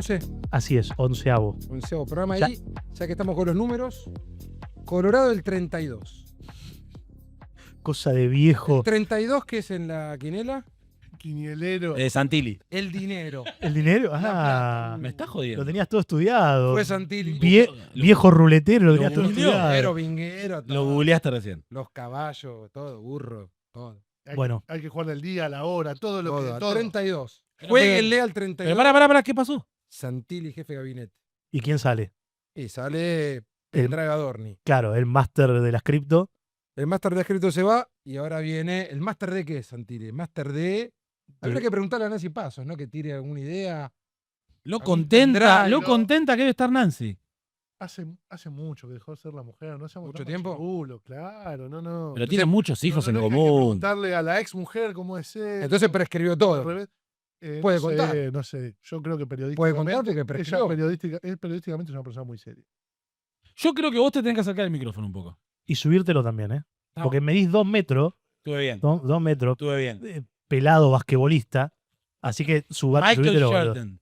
11. Así es, 11avo. 11avo programa. Ya. Y ya que estamos con los números, Colorado el 32. Cosa de viejo. 32, que es en la quinela, Quinielero. Santilli. el dinero. ¿El dinero? Ah, Me está jodiendo. lo tenías todo estudiado. Fue Santilli. Viejo ruletero, lo tenías todo googleó. estudiado. Vinguero, Lo todo. googleaste recién. Los caballos, todo, burro, todo. Bueno. Hay que jugar el día, la hora, todo lo Todo, que. Todo. 32. Pero Jueguenle al Pero 32. pará, ¿qué pasó? Santilli, jefe de gabinete. ¿Y quién sale? Y sale El- Pendraga Dorni. Claro, el máster de las cripto. El Master de escrito se va y ahora viene. ¿El Master de qué es, Santilli? El Master de. Habría que preguntarle a Nancy Pasos, ¿no? Que tire alguna idea. Lo Algún pendrive, lo ¿no? contenta que debe estar Nancy. Hace mucho que dejó de ser la mujer, no seamos ¿Mucho tan tiempo? machirulos, claro, no. Pero tiene muchos hijos en hay que común. preguntarle a la ex mujer cómo es eso. Entonces prescribió al todo. revés. Puede No contar. sé, no sé. Yo creo que Puede contar periodísticamente. porque prescribió. Periodísticamente es una persona muy seria. Yo creo que vos te tenés que acercar el micrófono un poco. Y subírtelo también, ¿eh? No. Porque medís 2 metros, Estuve bien. 2 metros, Estuve bien. pelado basquetbolista. Así que Michael subítelo, boludo. Jordan.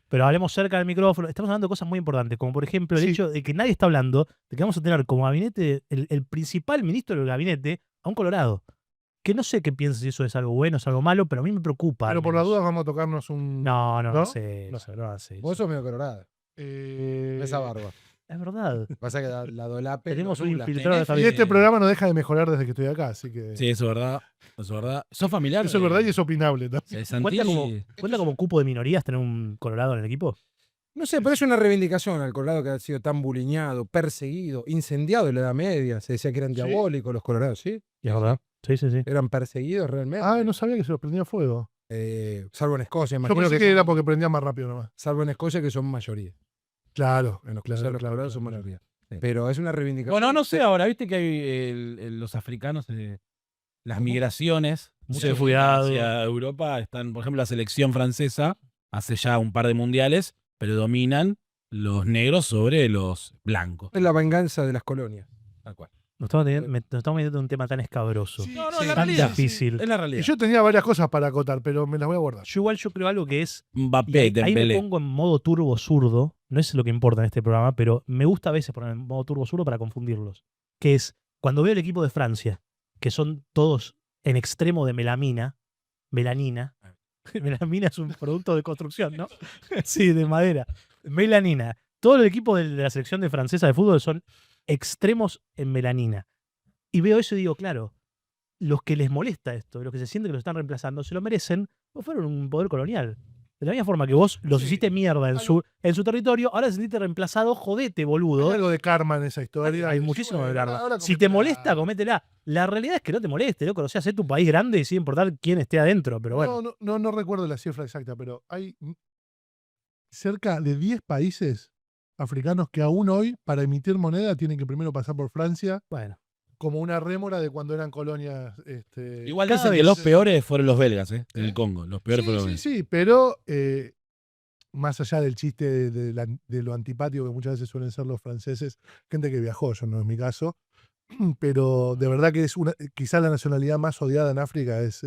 Pero hablemos cerca del micrófono. Estamos hablando de cosas muy importantes, como por ejemplo el Sí. hecho de que nadie está hablando de que vamos a tener como gabinete, el principal ministro del gabinete, a un colorado. Que no sé qué piensa si eso es algo bueno o es algo malo, pero a mí me preocupa. Pero al por la menos. duda vamos a tocarnos un. No ¿No? sé. No eso, no hace Vos eso. sos medio colorado. Esa barba. Es verdad. Pasa que la dolape. Tenemos lo un nubla. infiltrado de Tenés- Y familia. este programa no deja de mejorar desde que estoy acá, así que. Sí, eso es verdad. Eso es verdad. ¿Sos familiar? Eso es verdad y es opinable también. ¿Cuenta como cupo de minorías tener un colorado en el equipo? No sé, pero es una reivindicación al Colorado que ha sido tan buliñado, perseguido, incendiado en la Edad Media. Se decía que eran Sí. diabólicos los colorados, ¿sí? Es verdad. Sí, sí, sí. Eran perseguidos realmente. Ah, no sabía que se los prendía fuego. Salvo en Escocia, Yo imagino pensé que, que era son- porque prendía más rápido nomás. salvo en Escocia que son mayoría. Claro, En los claro, los colorados son claro. mayoría. Sí. Pero es una reivindicación. Bueno, no sé ahora, viste que hay los africanos, las migraciones Mucho hacia cuidado. Europa, están, por ejemplo, la selección francesa hace ya un par de mundiales, predominan los negros sobre los blancos. Es la venganza de las colonias. Tal cual. Nos estamos metiendo en un tema tan escabroso. Sí, No, no, sí. es la Tan realidad. difícil. Es la Y realidad. yo tenía varias cosas para acotar, pero me las voy a guardar. Yo creo algo que es. Y Mbappé, ahí me Dembélé. pongo en modo turbo zurdo. No es lo que importa en este programa, pero me gusta a veces poner en modo turbo zurdo para confundirlos. Que es cuando veo el equipo de Francia, que son todos en extremo de melanina. Melamina es un producto de construcción, ¿no? Sí, de madera. Melanina. Todo el equipo de la selección de francesa de fútbol son extremos en melanina. Y veo eso y digo, claro, los que les molesta esto, los que se sienten que los están reemplazando, se lo merecen, o fueron un poder colonial. De la misma forma que vos los Sí. hiciste mierda en su territorio, ahora te sentiste reemplazado, jodete, boludo. Hay algo de karma en esa historia. Hay Y muchísimo de bueno, karma. ahora Si te cometela. molesta, cométela. La realidad es que no te moleste, loco. O sea, sé tu país grande y sin importar quién esté adentro, pero bueno. No recuerdo la cifra exacta, pero hay cerca de 10 países africanos que aún hoy, para emitir moneda, tienen que primero pasar por Francia Bueno. como una rémora de cuando eran colonias. Igual Cada dicen que vez- los peores fueron los belgas, en el Congo. Los peores fueron los Sí, belgas. sí, pero más allá del chiste de lo antipático que muchas veces suelen ser los franceses, gente que viajó, yo no es mi caso, pero de verdad que es quizá la nacionalidad más odiada en África es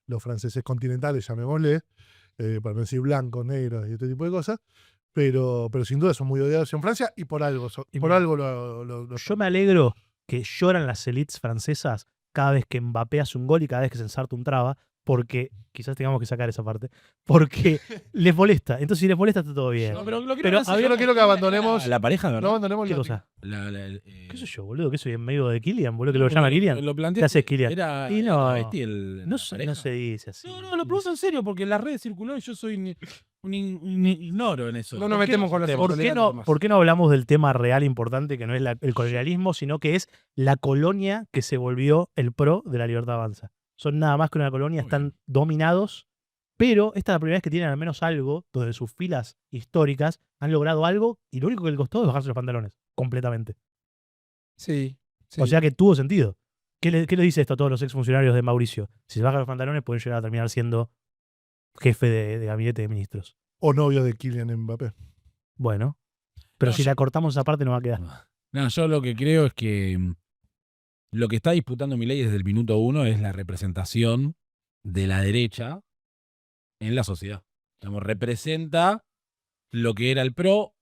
los franceses continentales, llamémosle, para no decir blancos, negros y este tipo de cosas, pero sin duda son muy odiados en Francia y por algo, Y por mira, algo lo Yo me alegro que lloran las elites francesas cada vez que Mbappé hace un gol y cada vez que se ensarta un traba, porque quizás tengamos que sacar esa parte, porque les molesta. Entonces, si les molesta, está todo bien. No, pero lo Pero, a ver, yo no quiero que abandonemos. La pareja, ¿verdad? No abandonemos ¿Qué la- cosa? ¿Qué ¿Qué sé yo, boludo? ¿Qué soy en medio de Kylian, boludo? ¿Que lo llama Kylian? Lo planteé. ¿Qué haces, Kylian? Era, Y no, no no se dice así. No, lo pregunto en serio, porque en las redes circuló y yo soy un ignoro en eso. No nos metemos con las ¿Por qué no hablamos del tema real importante, que no es el colonialismo, sino que es la colonia que se volvió el pro de la Libertad Avanza? Son nada más que una colonia, Muy están dominados, pero esta es la primera vez que tienen al menos algo, donde sus filas históricas han logrado algo, y lo único que les costó es bajarse los pantalones, completamente. Sí. O sea que tuvo sentido. ¿Qué le dice esto a todos los exfuncionarios de Mauricio? Si se bajan los pantalones pueden llegar a terminar siendo jefe de gabinete de ministros. O novio de Kylian Mbappé. Bueno, pero No, si yo- la cortamos esa parte no va a quedar. No, yo lo que creo es que lo que está disputando Milei desde el minuto uno es la representación de la derecha en la sociedad. Digamos, representa lo que era el PRO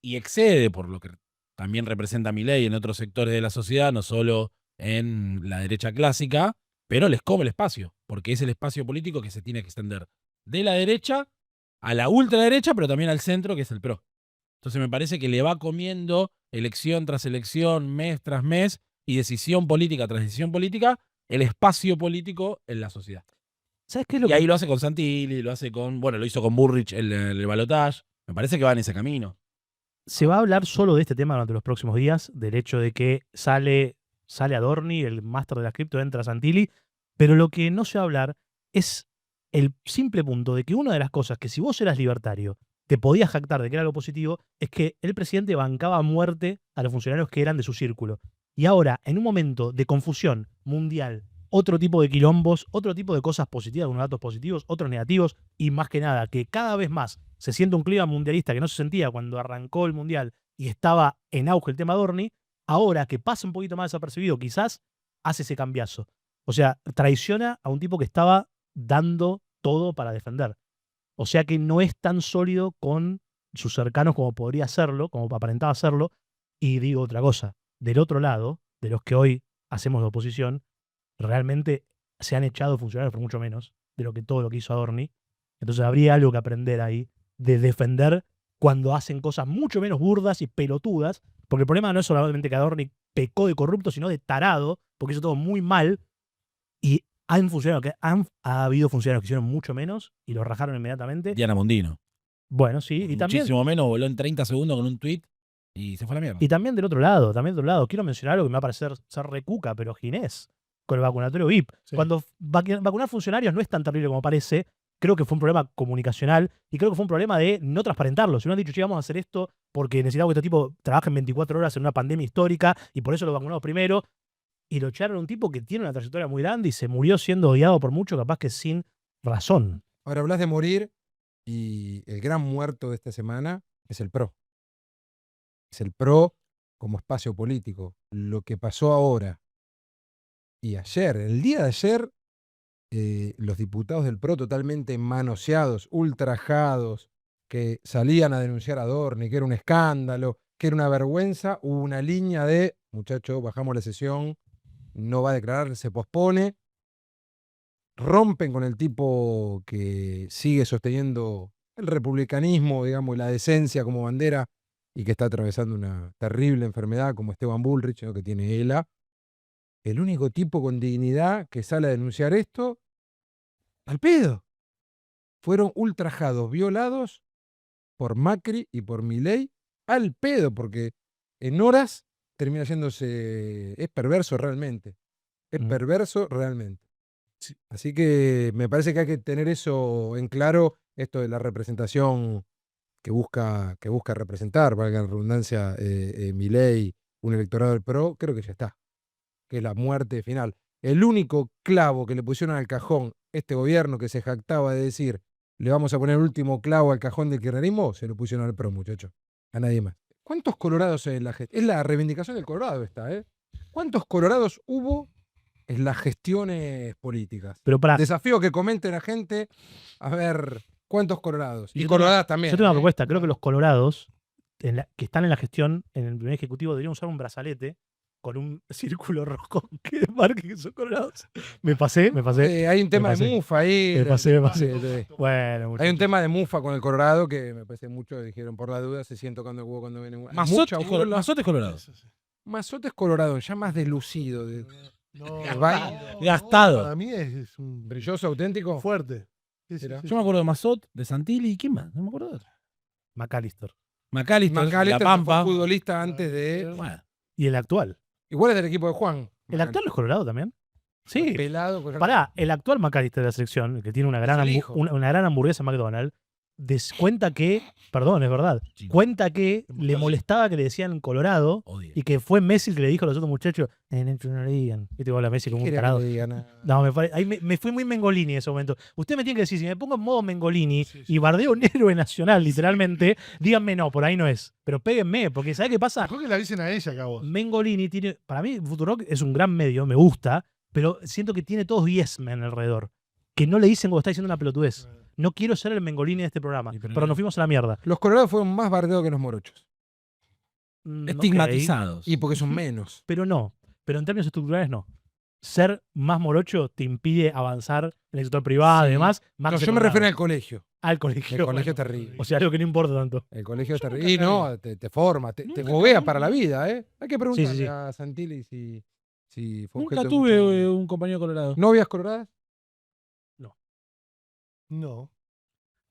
y excede por lo que también representa Milei en otros sectores de la sociedad, no solo en la derecha clásica, pero les come el espacio, porque es el espacio político que se tiene que extender de la derecha a la ultraderecha, pero también al centro, que es el PRO. Entonces me parece que le va comiendo elección tras elección, mes tras mes, y decisión política tras decisión política, el espacio político en la sociedad. ¿Sabes qué es lo Y ahí lo hace con Santilli, lo hace con, bueno, lo hizo con Burrich el balotaje. Me parece que va en ese camino. Se va a hablar solo de este tema durante los próximos días, del hecho de que sale Adorni, el máster de las cripto, entra Santilli, pero lo que no se va a hablar es el simple punto de que una de las cosas que si vos eras libertario te podías jactar de que era algo positivo es que el presidente bancaba a muerte a los funcionarios que eran de su círculo. Y ahora, en un momento de confusión mundial, otro tipo de quilombos, otro tipo de cosas positivas, unos datos positivos, otros negativos, y más que nada, que cada vez más se siente un clima mundialista que no se sentía cuando arrancó el mundial y estaba en auge el tema Adorni, ahora que pasa un poquito más desapercibido, quizás hace ese cambiazo. O sea, traiciona a un tipo que estaba dando todo para defender. O sea que no es tan sólido con sus cercanos como podría serlo, como aparentaba serlo. Y digo otra cosa, del otro lado, de los que hoy hacemos de oposición, realmente se han echado funcionarios por mucho menos de lo que todo lo que hizo Adorni. Entonces habría algo que aprender ahí de defender cuando hacen cosas mucho menos burdas y pelotudas, porque el problema no es solamente que Adorni pecó de corrupto, sino de tarado, porque hizo todo muy mal, y ha habido funcionarios que hicieron mucho menos y los rajaron inmediatamente. Diana Mondino. Bueno, sí, y también, Muchísimo menos, voló en 30 segundos con un tweet y se fue a la mierda. y también del otro lado, quiero mencionar algo que me va a parecer ser recuca, pero Ginés, con el vacunatorio VIP. Sí. Cuando vacunar funcionarios no es tan terrible como parece, creo que fue un problema comunicacional y creo que fue un problema de no transparentarlo. Si no han dicho, che, vamos a hacer esto porque necesitamos que este tipo trabaje en 24 horas en una pandemia histórica y por eso lo vacunamos primero, y lo echaron a un tipo que tiene una trayectoria muy grande y se murió siendo odiado por mucho, capaz que sin razón. Ahora hablas de morir y el gran muerto de esta semana es el PRO. Es el PRO como espacio político. Lo que pasó ahora y ayer, el día de ayer, los diputados del PRO totalmente manoseados, ultrajados, que salían a denunciar a Adorni, que era un escándalo, que era una vergüenza, hubo una línea de, muchachos, bajamos la sesión, no va a declarar, se pospone, rompen con el tipo que sigue sosteniendo el republicanismo, digamos, y la decencia como bandera, y que está atravesando una terrible enfermedad como Esteban Bullrich, ¿no?, que tiene ELA. El único tipo con dignidad que sale a denunciar esto, al pedo. Fueron ultrajados, violados por Macri y por Milei, al pedo, porque en horas termina yéndose. Es perverso realmente. Es perverso realmente. Sí. Así que me parece que hay que tener eso en claro, esto de la representación que busca representar, valga la redundancia, Milei, un electorado del PRO, creo que ya está. Que es la muerte final. El único clavo que le pusieron al cajón este gobierno que se jactaba de decir le vamos a poner el último clavo al cajón del kirchnerismo, se lo pusieron al PRO, muchachos. A nadie más. ¿Cuántos colorados hay en la gestión? Es la reivindicación del Colorado esta, ¿eh? ¿Cuántos colorados hubo en las gestiones políticas? Pero para, Desafío que comenten a gente a ver cuántos colorados. Y Yo coloradas también. yo tengo una ¿eh? propuesta. Creo que los colorados que están en la gestión, en el primer ejecutivo, deberían usar un brazalete con un círculo rojo que marque que son colorados. Me pasé. Hay un tema Me de pasé. mufa ahí. Me pasé. Sí. Bueno, Hay un muchachos. tema de mufa con el Colorado que me parece mucho, dijeron por la duda, se siguen tocando el huevo cuando viene mucha Mazote burla. es colorado. Mazote es colorado, ya más deslucido, No, Gastado. Para mí es un brilloso, auténtico. fuerte. Sí, sí, Será. sí. Yo me acuerdo de Mazot, de Santilli, ¿y quién más? No me acuerdo de otro. McAllister. McAllister, Macalester La fue Pampa. futbolista antes de. Bueno, Y el actual. Igual es del equipo de Juan. ¿El actual es colorado también? Sí. Pelado. Pará, el actual McAllister de la selección, el que tiene una gran, Es el hijo. una gran hamburguesa en McDonald's, cuenta que, perdón, es verdad, Chingo. cuenta que le molestaba que le decían Colorado odio. y que fue Messi el que le dijo a los otros muchachos, no le digan. Viste, habla Messi como un ¿Qué tarado. quería que le digan? No, ahí me fui muy Mengolini en ese momento. Usted me tiene que decir, si me pongo en modo Mengolini Sí, sí. y bardeo un héroe nacional, literalmente, díganme no, por ahí no es. Pero péguenme, porque ¿sabe qué pasa? Mejor que la avisen a ella que a vos. Mengolini tiene, para mí, Futurock es un gran medio, me gusta, pero siento que tiene todos yes men alrededor, que no le dicen cuando está diciendo una pelotudez. No quiero ser el Mengolini de este programa. Y pero Pero no. nos fuimos a la mierda. Los colorados fueron más bardeados que los morochos. Ok, Estigmatizados. Y porque son menos. pero no. Pero en términos estructurales no. Ser más morocho te impide avanzar en el sector privado y Sí. demás. Más No, que yo me colorado. refiero al colegio. Al colegio. El colegio bueno. es terrible. O sea, algo que no importa tanto. El colegio es Yo terrible. Y nunca no, te forma, te Nunca foguea tuve para la un- vida, ¿eh? Hay que preguntarle sí. a Santilli si fue Nunca objeto de tuve mucha- un compañero colorado. ¿Novias coloradas? No.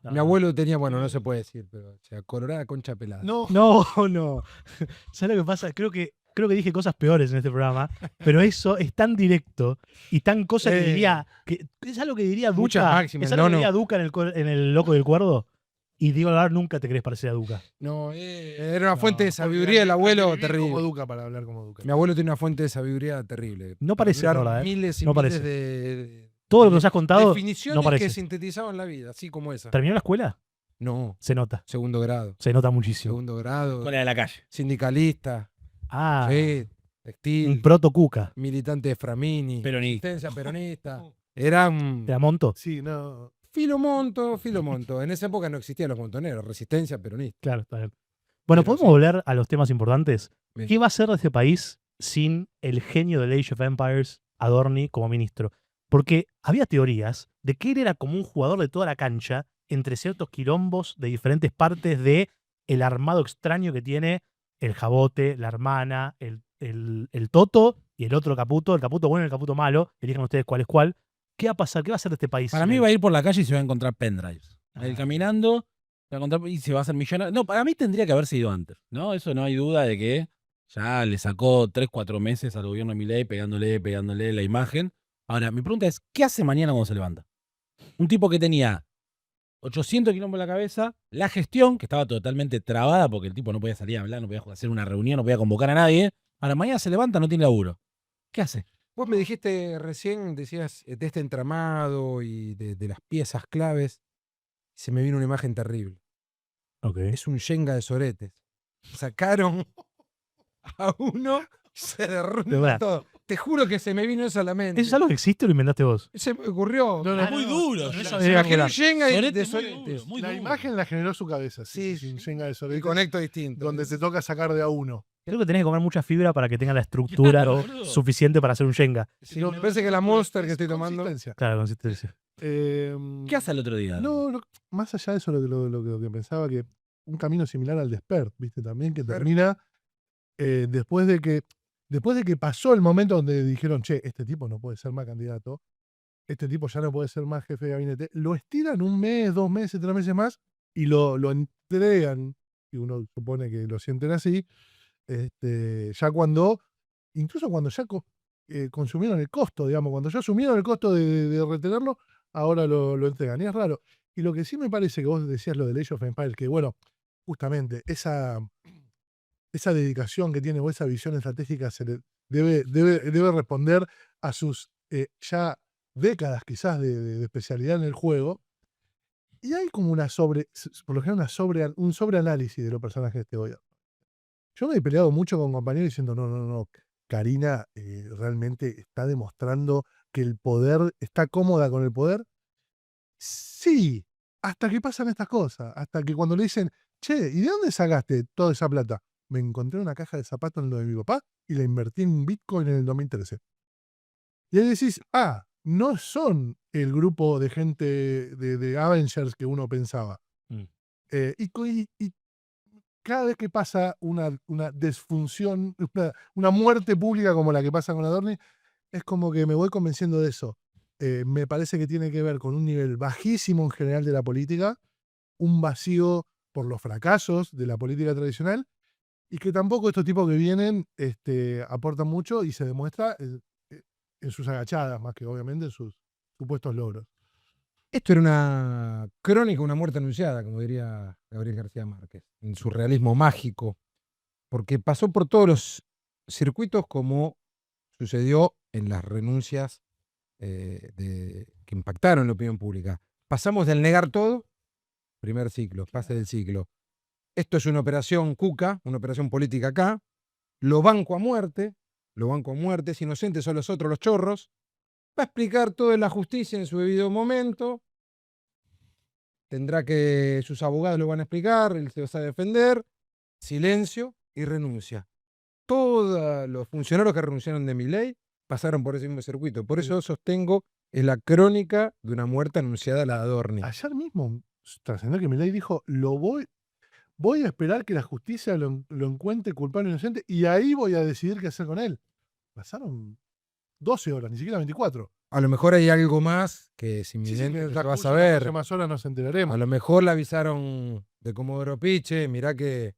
No, Mi abuelo tenía, bueno, no se puede decir, pero o sea, colorada concha pelada. No. No. ¿Sabes lo que pasa? Creo que dije cosas peores en este programa, pero eso es tan directo y tan cosa que diría. Es algo que diría Duca. Muchas máximas, Es algo que no. diría Duca en el Loco del Cuerdo. Y digo, la verdad, nunca te querés parecer a Duca. No, era una No, fuente de porque sabiduría del hay que abuelo vivir como terrible. Duca para hablar como Duca. Mi abuelo tiene una fuente de sabiduría terrible. No Para parece, hablar la verdad, ¿eh? miles y No miles parece. de Todo lo que nos has contado definiciones no parece. que sintetizaban la vida, así como esa. ¿Terminó la escuela? No, Se nota. segundo grado. Se nota muchísimo. Segundo grado, Con la de la calle. sindicalista, Ah, sí, textil, un proto Cuca. militante de Framini, Peronista. resistencia peronista. Eran ¿Te la monto? Sí, no. filomonto. En esa época no existían los montoneros, resistencia peronista. Claro, está bien. Bueno, Pero ¿podemos sí. volver a los temas importantes? Bien. ¿Qué va a ser de este país sin el genio del Age of Empires, Adorni, como ministro? Porque había teorías de que él era como un jugador de toda la cancha entre ciertos quilombos de diferentes partes de el armado extraño que tiene el Jabote, la hermana, el Toto y el otro Caputo, el Caputo bueno y el Caputo malo. Elijan ustedes cuál es cuál. ¿Qué va a pasar? ¿Qué va a hacer de este país? Para sin mí él? va a ir por la calle y se va a encontrar pendrives. Va a ir Ah. caminando, se va a encontrar y se va a hacer millonario. No, para mí tendría que haberse ido antes, ¿no? Eso no hay duda de que ya le sacó 3, 4 meses al gobierno de Milei pegándole la imagen. Ahora, mi pregunta es, ¿qué hace mañana cuando se levanta? Un tipo que tenía 800 kilómetros en la cabeza, la gestión, que estaba totalmente trabada porque el tipo no podía salir a hablar, no podía hacer una reunión, no podía convocar a nadie. Ahora, mañana se levanta, no tiene laburo. ¿Qué hace? Vos me dijiste recién, decías, de este entramado y de las piezas claves. Se me vino una imagen terrible. Ok. Es un Shenga de soretes. Sacaron a uno, se De derrumba verdad. todo. Te juro que se me vino eso a la mente. ¿Eso es algo que existe o lo inventaste vos? Se me ocurrió. No, no, Ah, muy no, duro. no, Se eso me debería Imagino quedar. un Shenga de Sorete muy soretes. duro, muy la duro. imagen la generó su cabeza. Sí, Sí, sí. Shenga de Y Soretes, conecto distinto. donde te toca sacar de a uno. Creo que tenés que comer mucha fibra para que tenga la estructura Claro, boludo. suficiente para hacer un Shenga. Sí, me parece que la Monster que estoy tomando. Consistencia. Claro, consistencia. ¿Qué hace el otro día? No, más allá de eso, lo que pensaba que un camino similar al de Spert, ¿viste? También que termina después de que pasó el momento donde dijeron, che, este tipo no puede ser más candidato, este tipo ya no puede ser más jefe de gabinete, lo estiran 1 mes, 2 meses, 3 meses más y lo entregan, y uno supone que lo sienten así, ya incluso cuando ya consumieron el costo, digamos, cuando ya asumieron el costo de retenerlo, ahora lo entregan. Y es raro. Y lo que sí me parece que vos decías lo de Age of Empires, que bueno, justamente esa dedicación que tiene o esa visión estratégica se le debe responder a sus ya décadas quizás de especialidad en el juego. Y hay como por lo general un sobreanálisis de los personajes de este gobierno. Yo me he peleado mucho con compañeros diciendo, no, Karina realmente está demostrando que el poder, está cómoda con el poder. Sí, hasta que pasan estas cosas, hasta que cuando le dicen, che, ¿y de dónde sacaste toda esa plata? Me encontré una caja de zapatos en lo de mi papá y la invertí en Bitcoin en el 2013. Y ahí decís, no son el grupo de gente de Avengers que uno pensaba. Mm. Y cada vez que pasa una disfunción, una muerte pública como la que pasa con Adorni, es como que me voy convenciendo de eso. Me parece que tiene que ver con un nivel bajísimo en general de la política, un vacío por los fracasos de la política tradicional, y que tampoco estos tipos que vienen aportan mucho y se demuestra en sus agachadas, más que obviamente en sus supuestos logros. Esto era una crónica, una muerte anunciada, como diría Gabriel García Márquez, en su realismo mágico, porque pasó por todos los circuitos como sucedió en las renuncias que impactaron la opinión pública. Pasamos del negar todo, primer ciclo, pase del ciclo. Esto es una operación Cuca, una operación política acá, lo banco a muerte, es inocente, son los otros los chorros, va a explicar todo en la justicia en su debido momento, tendrá que, sus abogados lo van a explicar, él se va a defender, silencio y renuncia. Todos los funcionarios que renunciaron de Milei pasaron por ese mismo circuito. Por eso sostengo, es la crónica de una muerte anunciada a la Adorni. Ayer mismo trascendió que Milei dijo, voy a esperar que la justicia lo encuentre culpable o inocente y ahí voy a decidir qué hacer con él. Pasaron 12 horas, ni siquiera 24. A lo mejor hay algo más que es Sí, inminente, que que se va a transcurso las saber. próximas horas nos enteraremos. A lo mejor le avisaron de Comodoro Piche, mirá que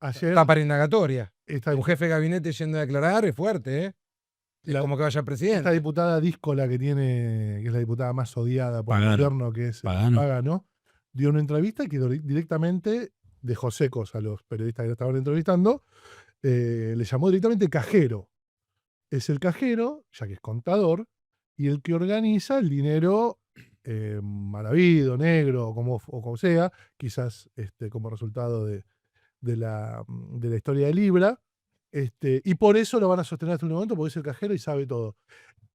Ayer está para indagatoria. esta, Un jefe de gabinete yendo a declarar es fuerte, ¿eh? Es La- como que vaya esta presidente. diputada díscola que es la diputada más odiada por el Pagano. gobierno, que es Pagano, dio una entrevista y que directamente dejó secos a los periodistas que la estaban entrevistando. Le llamó directamente cajero. Es el cajero, ya que es contador, y el que organiza el dinero mal habido, negro, o como sea, quizás como resultado de la historia de Libra. Y por eso lo van a sostener hasta el momento, porque es el cajero y sabe todo.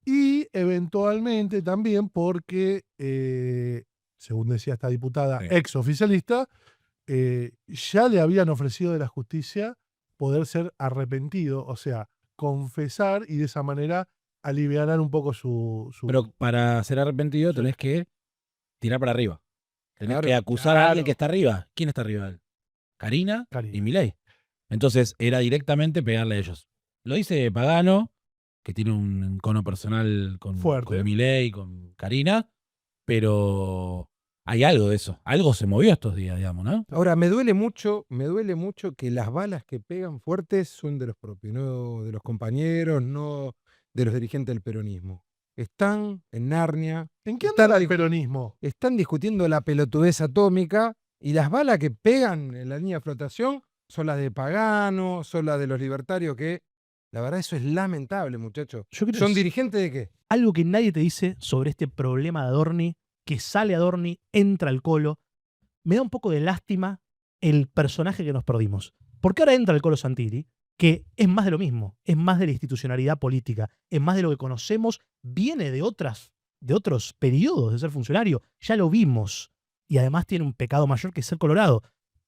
Y eventualmente también porque, según decía esta diputada Sí. ex oficialista, ya le habían ofrecido de la justicia poder ser arrepentido, o sea, confesar y de esa manera alivianar un poco su... Pero para ser arrepentido tenés que tirar para arriba. Tenés Claro, que acusar a alguien claro. que está arriba. ¿Quién está arriba de él? Karina Karina. y Milei. Entonces era directamente pegarle a ellos. Lo dice Pagano, que tiene un encono personal Fuerte. con Milei, con Karina, pero hay algo de eso. Algo se movió estos días, digamos, ¿no? Ahora, me duele mucho que las balas que pegan fuertes son de los propios, no de los compañeros, no de los dirigentes del peronismo. Están en Narnia, ¿En qué Está anda la el peronismo? están discutiendo la pelotudez atómica y las balas que pegan en la línea de flotación son las de Pagano, son las de los libertarios, que la verdad eso es lamentable, muchachos. Yo creo ¿Son que es dirigentes de qué? algo que nadie te dice sobre este problema de Adorni, que sale Adorni, entra al Colo. Me da un poco de lástima el personaje que nos perdimos. Porque ahora entra el Colo Santilli, que es más de lo mismo, es más de la institucionalidad política, es más de lo que conocemos, viene de otros periodos de ser funcionario, ya lo vimos, y además tiene un pecado mayor que ser colorado.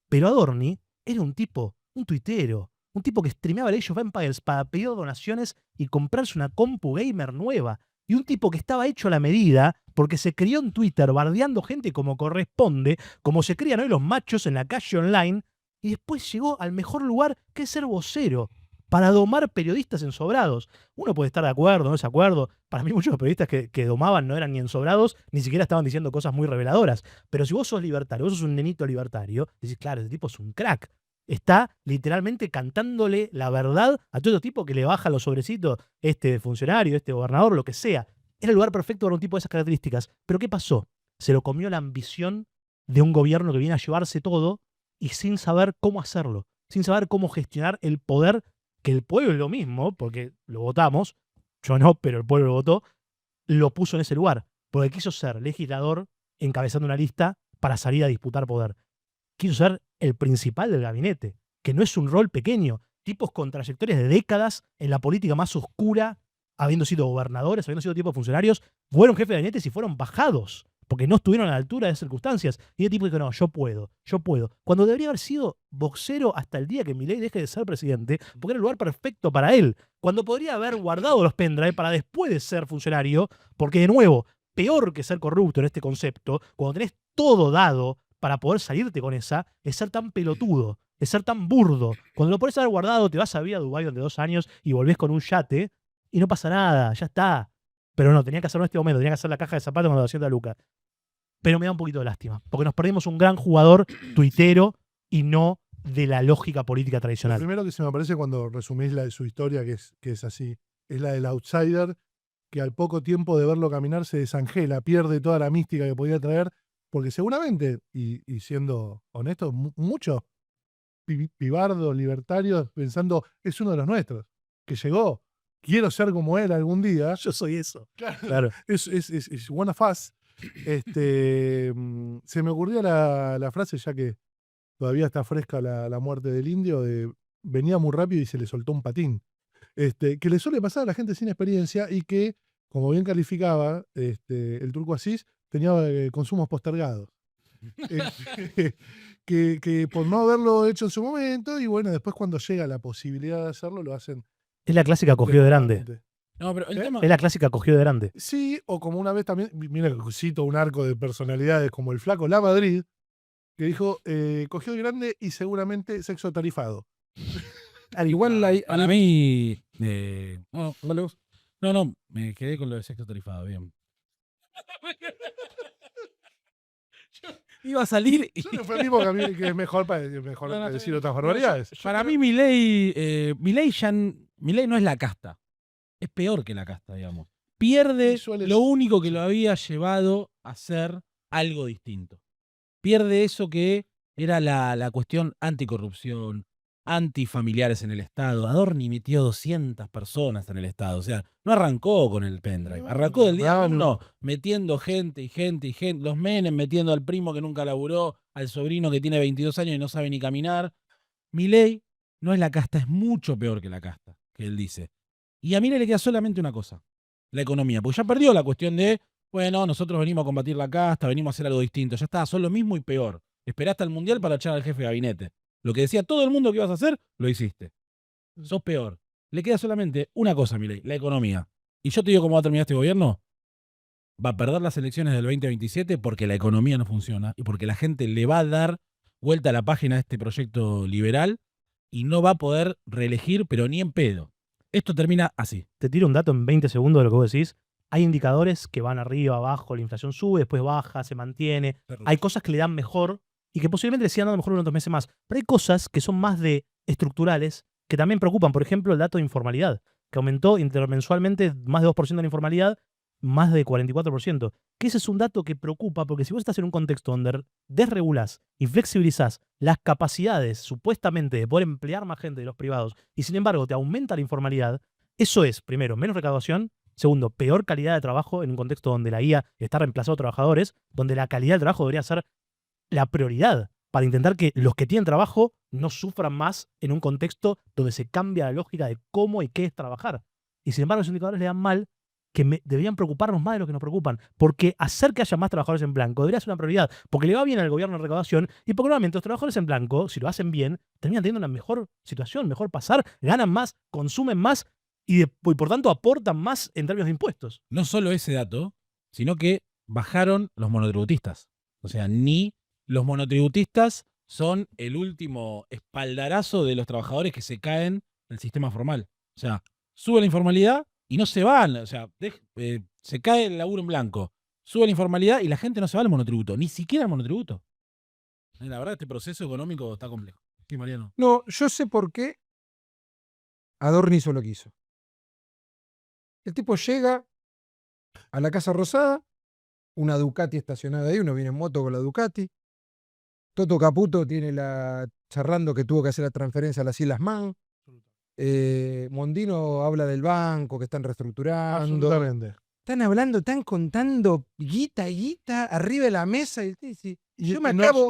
Pero Adorni era un tipo, un tuitero, un tipo que streameaba el Age of Empires para pedir donaciones y comprarse una compu gamer nueva. Y un tipo que estaba hecho a la medida porque se crió en Twitter bardeando gente como corresponde, como se crían hoy los machos en la calle online, y después llegó al mejor lugar que es ser vocero, para domar periodistas ensobrados. Uno puede estar de acuerdo, no desacuerdo. Para mí muchos de los periodistas que domaban no eran ni ensobrados, ni siquiera estaban diciendo cosas muy reveladoras. Pero si vos sos libertario, vos sos un nenito libertario, decís, claro, este tipo es un crack. Está literalmente cantándole la verdad a todo tipo que le baja los sobrecitos, este funcionario, este gobernador, lo que sea. Era el lugar perfecto para un tipo de esas características. Pero ¿qué pasó? Se lo comió la ambición de un gobierno que viene a llevarse todo y sin saber cómo hacerlo, sin saber cómo gestionar el poder, que el pueblo es lo mismo, porque lo votamos, yo no, pero el pueblo lo votó, lo puso en ese lugar, porque quiso ser legislador encabezando una lista para salir a disputar poder. Quiso ser el principal del gabinete, que no es un rol pequeño. Tipos con trayectorias de décadas en la política más oscura, habiendo sido gobernadores, habiendo sido tipos de funcionarios, fueron jefes de gabinete y fueron bajados, porque no estuvieron a la altura de circunstancias. Y el tipo dijo, no, yo puedo. Cuando debería haber sido boxero hasta el día que Milei deje de ser presidente, porque era el lugar perfecto para él. Cuando podría haber guardado los pendrive para después de ser funcionario, porque de nuevo, peor que ser corrupto en este concepto, cuando tenés todo dado para poder salirte con esa, es ser tan pelotudo, es ser tan burdo. Cuando lo podés haber guardado, te vas a vivir a Dubái durante 2 años y volvés con un yate y no pasa nada, ya está. Pero no, tenía que hacerlo en este momento, tenía que hacer la caja de zapatos con la 200 lucas. Pero me da un poquito de lástima, porque nos perdimos un gran jugador tuitero y no de la lógica política Lo tradicional. primero que se me aparece cuando resumís su historia, que es así, es la del outsider, que al poco tiempo de verlo caminar se desangela, pierde toda la mística que podía traer, porque seguramente, y siendo honestos, muchos pibardos, libertarios, pensando, es uno de los nuestros, que llegó, quiero ser como él algún día. Yo soy eso. Claro. Es one of us. Se me ocurrió la frase, ya que todavía está fresca la muerte del indio, de venía muy rápido y se le soltó un patín. Que le suele pasar a la gente sin experiencia y que, como bien calificaba el Turco Asís, tenía consumos postergados. que por no haberlo hecho en su momento, y bueno, después cuando llega la posibilidad de hacerlo, lo hacen Es la clásica cogió de grande. descaradamente. No, pero el ¿Eh? tema. Es la clásica cogió de grande. Sí, o como una vez también, mira, cito un arco de personalidades como el flaco La Madrid, que dijo, cogió de grande y seguramente sexo tarifado. Igual hay, Para mí. No, no, me quedé con lo de sexo tarifado, bien. Yo iba a salir y. Yo no fue el mismo que a mí, que es mejor para No, decir otras no, barbaridades. Para mí, Milei no es la casta. Es peor que la casta, digamos. Pierde Y suele lo ser- único que lo había llevado a hacer algo distinto. Pierde eso que era la cuestión anticorrupción, antifamiliares en el Estado. Adorni metió 200 personas en el Estado. O sea, no arrancó con el pendrive. Arrancó del día uno metiendo gente y gente y gente. Los Menem metiendo al primo que nunca laburó, al sobrino que tiene 22 años y no sabe ni caminar. Milei no es la casta, es mucho peor que la casta, que él dice. Y a Milei le queda solamente una cosa, la economía. Porque ya perdió la cuestión de, bueno, nosotros venimos a combatir la casta, venimos a hacer algo distinto. Ya está, son lo mismo y peor. Esperaste al Mundial para echar al jefe de gabinete. Lo que decía todo el mundo que ibas a hacer, lo hiciste. Sos peor. Le queda solamente una cosa, Milei, la economía. Y yo te digo cómo va a terminar este gobierno. Va a perder las elecciones del 2027 porque la economía no funciona y porque la gente le va a dar vuelta a la página de este proyecto liberal y no va a poder reelegir, pero ni en pedo. Esto termina así. Te tiro un dato en 20 segundos de lo que vos decís. Hay indicadores que van arriba, abajo, la inflación sube, después baja, se mantiene. Hay cosas que le dan mejor y que posiblemente le sigan dando mejor unos 2 meses más. Pero hay cosas que son más de estructurales que también preocupan. Por ejemplo, el dato de informalidad, que aumentó intermensualmente más de 2% de la informalidad, más de 44%. Que ese es un dato que preocupa porque si vos estás en un contexto donde desregulás y flexibilizás las capacidades supuestamente de poder emplear más gente de los privados y sin embargo te aumenta la informalidad, eso es, primero, menos recaudación. Segundo, peor calidad de trabajo en un contexto donde la IA está reemplazando a trabajadores, donde la calidad del trabajo debería ser la prioridad para intentar que los que tienen trabajo no sufran más en un contexto donde se cambia la lógica de cómo y qué es trabajar. Y sin embargo, los indicadores le dan mal que deberían preocuparnos más de lo que nos preocupan, porque hacer que haya más trabajadores en blanco debería ser una prioridad, porque le va bien al gobierno en recaudación y porque normalmente los trabajadores en blanco, si lo hacen bien, terminan teniendo una mejor situación, mejor pasar, ganan más, consumen más y por tanto aportan más en términos de impuestos. No solo ese dato, sino que bajaron los monotributistas. O sea, ni los monotributistas son el último espaldarazo de los trabajadores que se caen del sistema formal. O sea, sube la informalidad y no se van. O sea, se cae el laburo en blanco. Sube la informalidad y la gente no se va al monotributo. Ni siquiera al monotributo. La verdad, este proceso económico está complejo. Sí, Mariano. No, yo sé por qué Adorni hizo lo que hizo. El tipo llega a la Casa Rosada, una Ducati estacionada ahí, uno viene en moto con la Ducati. Toto Caputo tiene charlando que tuvo que hacer la transferencia a las Islas Man. Mondino habla del banco que están reestructurando. Absolutamente. Están hablando, están contando guita arriba de la mesa. Y yo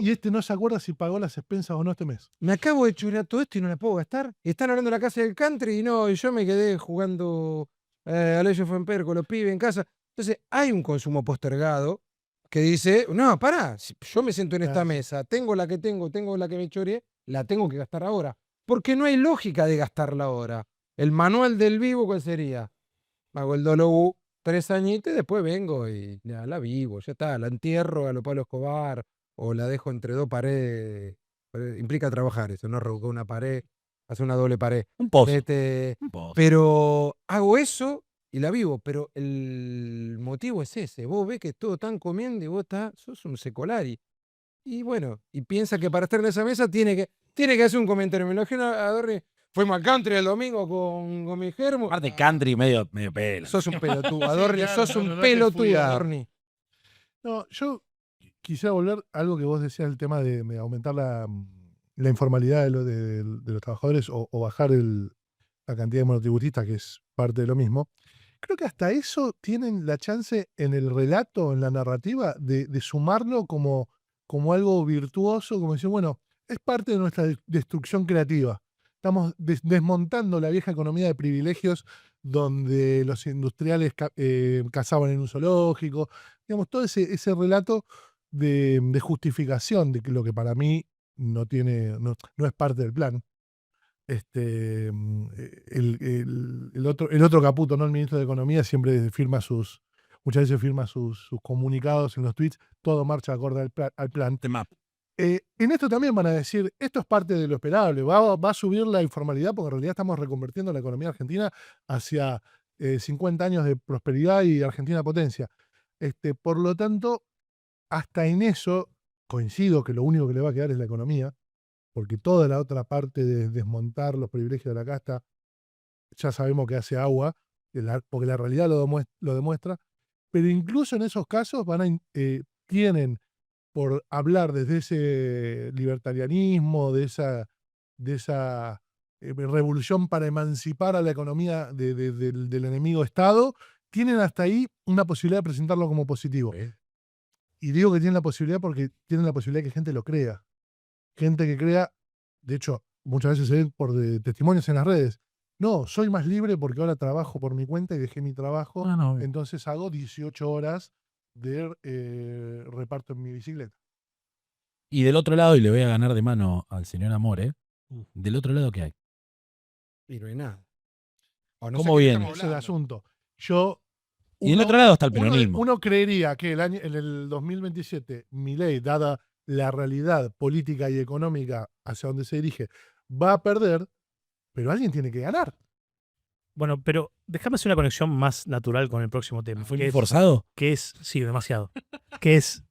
Y este no se acuerda si pagó las expensas o no este mes. me acabo de churar todo esto y no la puedo gastar. Están hablando de la casa del country y no, y yo me quedé jugando a Legend of Empires con los pibes en casa. Entonces hay un consumo postergado que dice, no, pará, si yo me siento en esta Claro. mesa, tengo la que me choreé, la tengo que gastar ahora. Porque no hay lógica de gastarla ahora. El manual del vivo, ¿cuál sería? Hago el DOLO 3 añitos y después vengo y ya la vivo, ya está, la entierro a lo Pablo Escobar o la dejo entre dos paredes. Implica trabajar eso, no revocar una pared, hacer una doble pared. Un pozo. Un pozo. Pero hago eso y la vivo, pero el motivo es ese. Vos ves que todos están comiendo y vos sos un secolari. Y bueno, y piensa que para estar en esa mesa tiene que hacer un comentario. Me imagino a Adorni, fuimos al country el domingo con mi germo. Aparte, country medio pelo. Sos un pelotudo, Adorni, claro, sos no, un no te pelotudo, fui a- Adorni. No, yo quisiera volver a algo que vos decías, el tema de aumentar la informalidad de los trabajadores o bajar la cantidad de monotributistas, que es parte de lo mismo. Creo que hasta eso tienen la chance en el relato, en la narrativa, de sumarlo como algo virtuoso, como decir, bueno, es parte de nuestra destrucción creativa. Estamos desmontando la vieja economía de privilegios donde los industriales cazaban en un zoológico. Digamos, todo ese relato de justificación de que lo que para mí no es parte del plan. El otro Caputo, ¿no? El ministro de Economía, siempre muchas veces firma sus comunicados en los tweets, todo marcha acorde al plan. Tema. En esto también van a decir, esto es parte de lo esperable, va a subir la informalidad porque en realidad estamos reconvirtiendo la economía argentina hacia 50 años de prosperidad y Argentina potencia. Por lo tanto, hasta en eso coincido que lo único que le va a quedar es la economía, porque toda la otra parte de desmontar los privilegios de la casta ya sabemos que hace agua, porque la realidad lo demuestra, pero incluso en esos casos tienen, por hablar desde ese libertarianismo, de esa revolución para emancipar a la economía del enemigo Estado, tienen hasta ahí una posibilidad de presentarlo como positivo. Y digo que tienen la posibilidad porque tienen la posibilidad de que gente lo crea. Gente que crea, de hecho, muchas veces se ven por testimonios en las redes. No, soy más libre porque ahora trabajo por mi cuenta y dejé mi trabajo, entonces hago 18 horas de reparto en mi bicicleta. Y del otro lado, y le voy a ganar de mano al señor Amore, del otro lado, ¿qué hay? Y no hay nada. O no ¿Cómo sé qué viene? estamos Ese es el hablando. asunto. Y del otro lado está el peronismo. Uno creería que en el 2027, Milei, dada la realidad política y económica hacia donde se dirige, va a perder, pero alguien tiene que ganar. Bueno, pero déjame hacer una conexión más natural con el próximo tema. ¿Fue que muy es- forzado? Que es, sí, demasiado. Que es,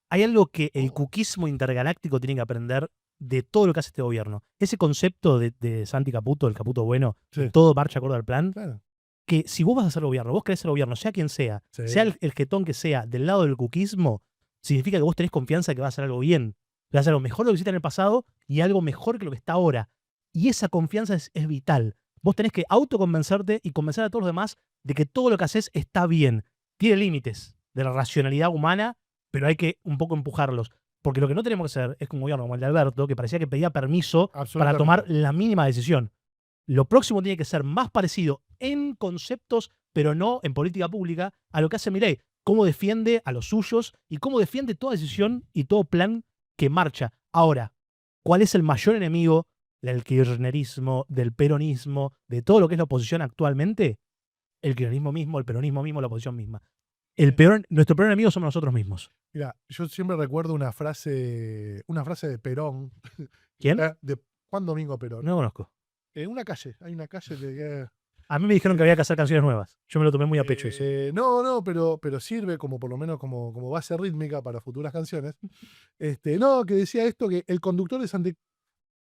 hay algo que el cuquismo intergaláctico tiene que aprender de todo lo que hace este gobierno. Ese concepto de Santi Caputo, el Caputo bueno, Sí. de todo marcha acorde al plan, Claro. que si vos vas a ser gobierno, vos querés ser gobierno, sea quien sea, Sí. sea el jetón que sea, del lado del cuquismo, significa que vos tenés confianza de que vas a hacer algo bien. Vas a hacer algo mejor de lo que hiciste en el pasado y algo mejor que lo que está ahora. Y esa confianza es vital. Vos tenés que autoconvencerte y convencer a todos los demás de que todo lo que haces está bien. Tiene límites de la racionalidad humana, pero hay que un poco empujarlos. Porque lo que no tenemos que hacer es que un gobierno como el de Alberto, que parecía que pedía permiso para Absolutamente. tomar la mínima decisión. Lo próximo tiene que ser más parecido en conceptos, pero no en política pública, a lo que hace Milei. Cómo defiende a los suyos y cómo defiende toda decisión y todo plan que marcha. Ahora, ¿cuál es el mayor enemigo del kirchnerismo, del peronismo, de todo lo que es la oposición actualmente? El kirchnerismo mismo, el peronismo mismo, la oposición misma. Nuestro peor enemigo somos nosotros mismos. Mira, yo siempre recuerdo una frase de Perón. ¿Quién? De Juan Domingo Perón. No lo conozco. En una calle, hay una calle de... A mí me dijeron que había que hacer canciones nuevas. Yo me lo tomé muy a pecho eso. No, pero sirve como por lo menos como base rítmica para futuras canciones. Que decía esto, que el conductor